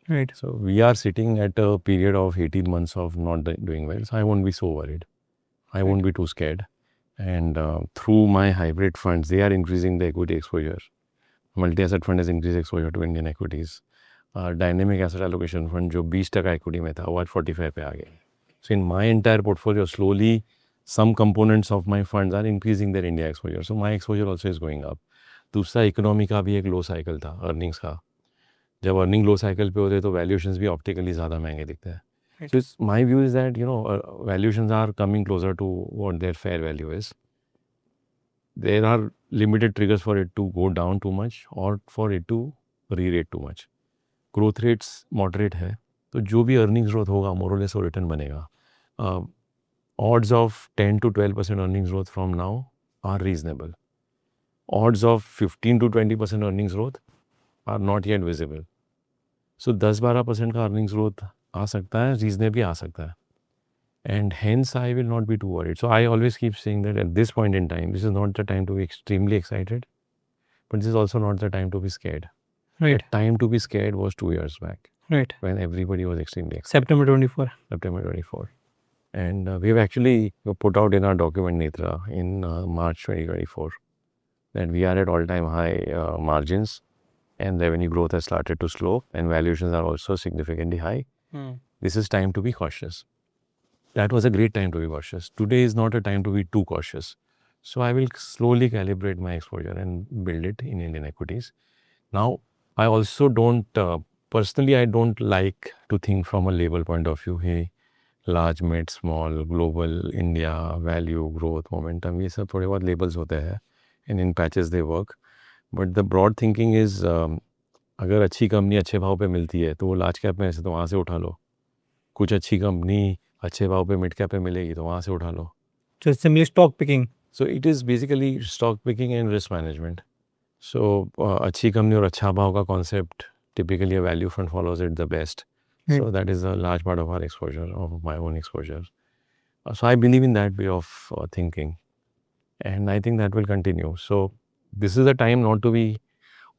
Right. So we are sitting at a period of 18 months of not doing well. So I won't be so worried. I won't be too scared. And through my hybrid funds, they are increasing the equity exposure. Multi-asset fund has increased exposure to Indian equities. Dynamic asset allocation fund, जो 20% equity में था, वो आज 45 पे आ गया. So in my entire portfolio, slowly, some components of my funds are increasing their India exposure. So my exposure also is going up. दूसरा economy का भी एक लो साइकिल था अर्निंग्स का. जब अर्निंग लो साइकिल पे होते तो वैल्यूएशंस भी ऑप्टिकली ज़्यादा महंगे दिखते हैं. So my view is that valuations are coming closer to what their fair value is. There are limited triggers for it to go down too much or for it to re-rate too much. Growth rates moderate है तो जो भी earnings growth होगा मोरलेस वो return बनेगा. Odds of 10 to 12% earnings growth from now are reasonable. Odds of 15 to 20% earnings growth are not yet visible. So 10-12% का earnings growth आ सकता है, reasonably आ सकता है. And hence I will not be too worried. So I always keep saying that at this point in time, this is not the time to be extremely excited, but this is also not the time to be scared. Right. The time to be scared was 2 years back. Right. When everybody was extremely excited. September 24. September 24. And we've actually put out in our document, Netra, in March 2024, that we are at all-time high margins and revenue growth has started to slow and valuations are also significantly high. This is time to be cautious. That was a great time to be cautious. Today is not a time to be too cautious. So I will slowly calibrate my exposure and build it in Indian equities. Now, I also don't, personally, I don't like to think from a label point of view. Hey, large, mid, small, global, India, value, growth, momentum, ये सब थोड़े बहुत labels होते हैं and in patches they work. But the broad thinking is, अगर अच्छी company अच्छे भाव पे मिलती है तो वो लार्ज कैप में ऐसे तो वहाँ से उठा लो. कुछ अच्छी कंपनी अच्छे भाव पे मिड कैप पे मिलेगी तो वहाँ से उठा लो. So it's simply stock picking. So it is basically stock picking and risk management. So अच्छी कंपनी और अच्छा भाव का concept, typically a value fund follows it the best. So that is a large part of our exposure, of my own exposure. So I believe in that way of thinking. And I think that will continue. So this is a time not to be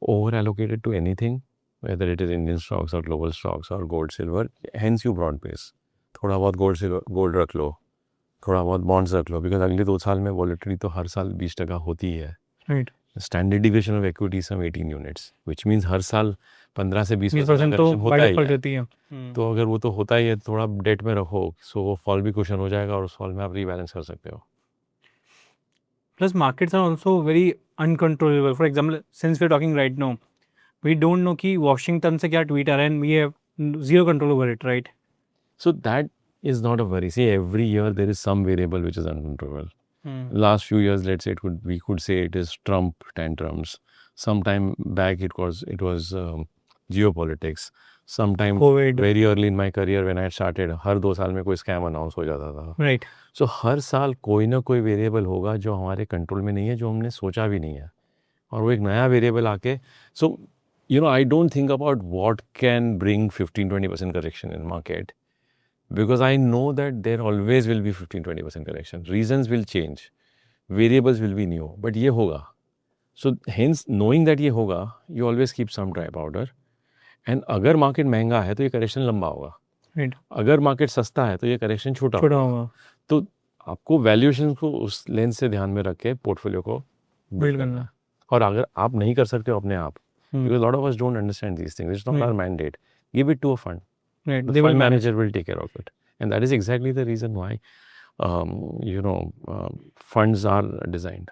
over allocated to anything, whether it is Indian stocks or global stocks or gold, silver. Hence you broad base. थोड़ा बहुत gold, silver, gold रख लो, थोड़ा बहुत bonds रख लो, because अगले 2 साल में volatility तो हर साल 20% होती है. Right. Standard deviation of equity is some 18 units, which means हर साल 15 से 20% तो होता ही रहती है. तो अगर वो तो होता ही है थोड़ा डेट में रखो, सो वो फॉल भी क्वेश्चन हो जाएगा और उस फॉल में आप रीबैलेंस कर सकते हो. Plus markets are also very uncontrollable. For example, since we're talking right now, we don't know कि Washington से क्या tweet आ रहा है and we have zero control over it, right? So that is not a worry. See, every year there is some variable which is uncontrollable. Last few years, let's say we could say it is Trump tantrums. Sometime back it was geopolitics. Sometime COVID. Very early in my career when I started, हर 2 साल में कोई scam announce हो जाता था. Right. So हर साल कोई ना कोई वेरिएबल होगा जो हमारे कंट्रोल में नहीं है, जो हमने सोचा भी नहीं है, और वो एक नया वेरिएबल आके. So I don't think about what can bring 15-20% correction in market, because I know that there always will be 15-20% correction. Reasons will change, variables will be new, but ये होगा. So hence knowing that ये होगा, you always keep some dry powder. And अगर market महंगा है तो ये correction लंबा होगा. Right. अगर मार्केट सस्ता है तो ये करेक्शन छोटा होगा. तो आपको वैल्यूएशन को उस लेंस से ध्यान में रख के पोर्टफोलियो को बिल्ड करना है. और अगर आप नहीं कर सकते हो अपने आप, because a lot of us don't understand these things, it's not our mandate, give it to a fund. Right. The fund manager will take care of it. And that is exactly the reason why funds are designed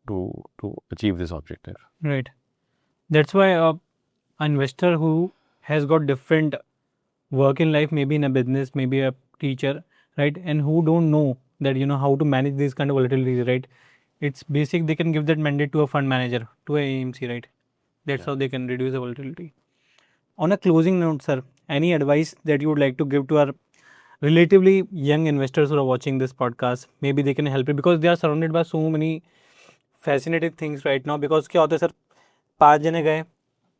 to achieve this objective. Right. That's why an investor who has got different work in life, maybe in a business, maybe a teacher, right, and who don't know that how to manage this kind of volatility, right? It's basic. They can give that mandate to a fund manager, to a AMC, right? That's how they can reduce the volatility. On a closing note, sir, any advice that you would like to give to our relatively young investors who are watching this podcast? Maybe they can help it because they are surrounded by so many fascinating things right now. Because क्या होता है sir, 5 जने गए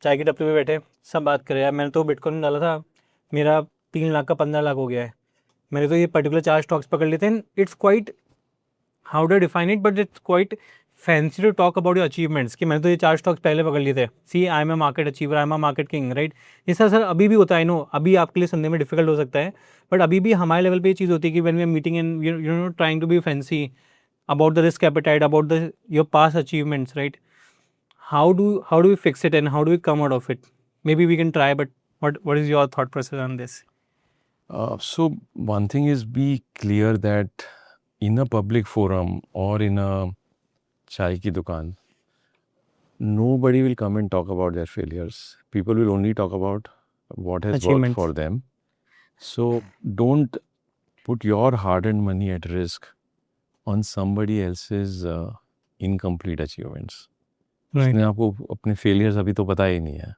चाय की टपरी पे बैठे, सब बात कर रहे हैं, मैंने तो बिटकॉइन डाला था, मेरा 3 लाख का 15 लाख हो गया है, मैंने तो ये पर्टिकुलर 4 स्टॉक्स पकड़ लेते हैं. It's quite, how do define it, but it's quite fancy to talk about your achievements कि मैंने तो ये 4 स्टॉक्स पहले पकड़ लिए थे. See I am a market achiever, I am a market king, right? ये सर अभी भी होता है. नो अभी आपके लिए सुनने में डिफिकल्ट हो सकता है, बट अभी भी हमारे लेवल पे ये चीज़ होती है कि when we are meeting and you know trying to be fancy about the risk appetite, about your past achievements, right? How do we fix it and how do we come out of it? Maybe we can try, but what is your thought process on this? So one thing is, be clear that in a public forum or in a chai ki dukan, nobody will come and talk about their failures. People will only talk about what has worked for them. So don't put your hard-earned money at risk on somebody else's incomplete achievements. उसने आपको अपने failures अभी तो पता ही नहीं है.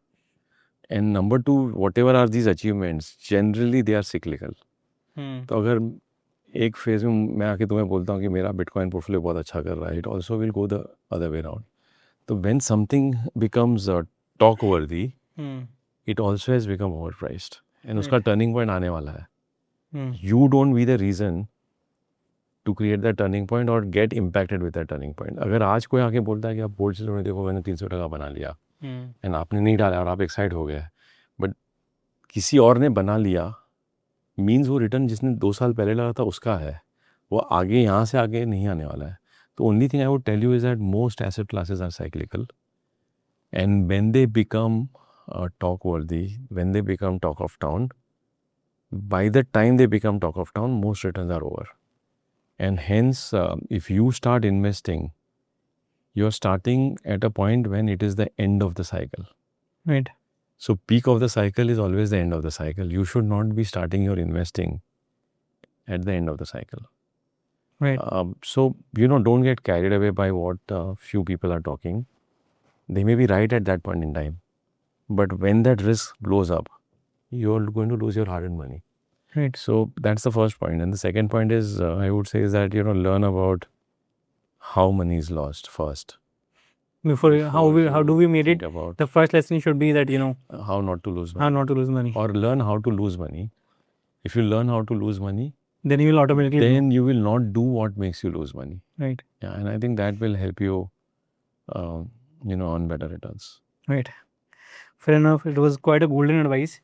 And number 2, whatever are these achievements, generally they are cyclical. तो अगर एक फेज में मैं आके तुम्हें बोलता हूँ कि मेरा बिटकॉइन पोर्टफोलियो बहुत अच्छा कर रहा है, it also will go the other way around. तो when something becomes talk worthy, it also has become overpriced. And उसका turning point आने वाला है. You don't be the reason to create that turning point or get impacted with that turning point. अगर आज कोई आके बोलता है कि आप बोर्ड से लोने देखो मैंने 300 टका बना लिया एंड आपने नहीं डाला और आप एक्साइट हो गए, बट किसी और ने बना लिया, मीन्स वो रिटर्न जिसने 2 साल पहले लगा था उसका है, वो आगे यहाँ से आगे नहीं आने वाला है. तो only thing I would tell you is that most asset classes are cyclical and when they become talk worthy, when they become talk of town, by the time they become talk of town most returns are over. And hence, if you start investing, you're starting at a point when it is the end of the cycle. Right. So peak of the cycle is always the end of the cycle. You should not be starting your investing at the end of the cycle. Right. So, don't get carried away by what few people are talking. They may be right at that point in time. But when that risk blows up, you're going to lose your hard-earned money. Right. So that's the first point. And the second point is, I would say is that, learn about how money is lost first. Before how do we made it? The first lesson should be that, how not to lose money. How not to lose money. Or learn how to lose money. If you learn how to lose money, then you will automatically. Then you will not do what makes you lose money. Right. Yeah, and I think that will help you, on better returns. Right. Fair enough. It was quite a golden advice.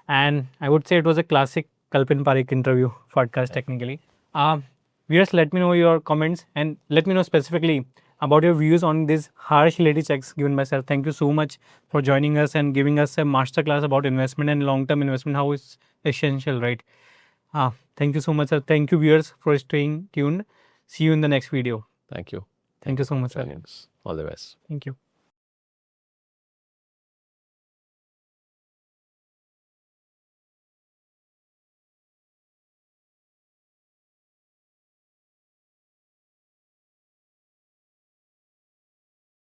And I would say it was a classic Kalpin Parikh interview podcast technically. Viewers, let me know your comments and let me know specifically about your views on these harsh reality checks given by sir. Thank you so much for joining us and giving us a masterclass about investment and long-term investment, how it's essential, right? Thank you so much, sir. Thank you, viewers, for staying tuned. See you in the next video. Thank you. Thank you so much, sir. All the best. Thank you.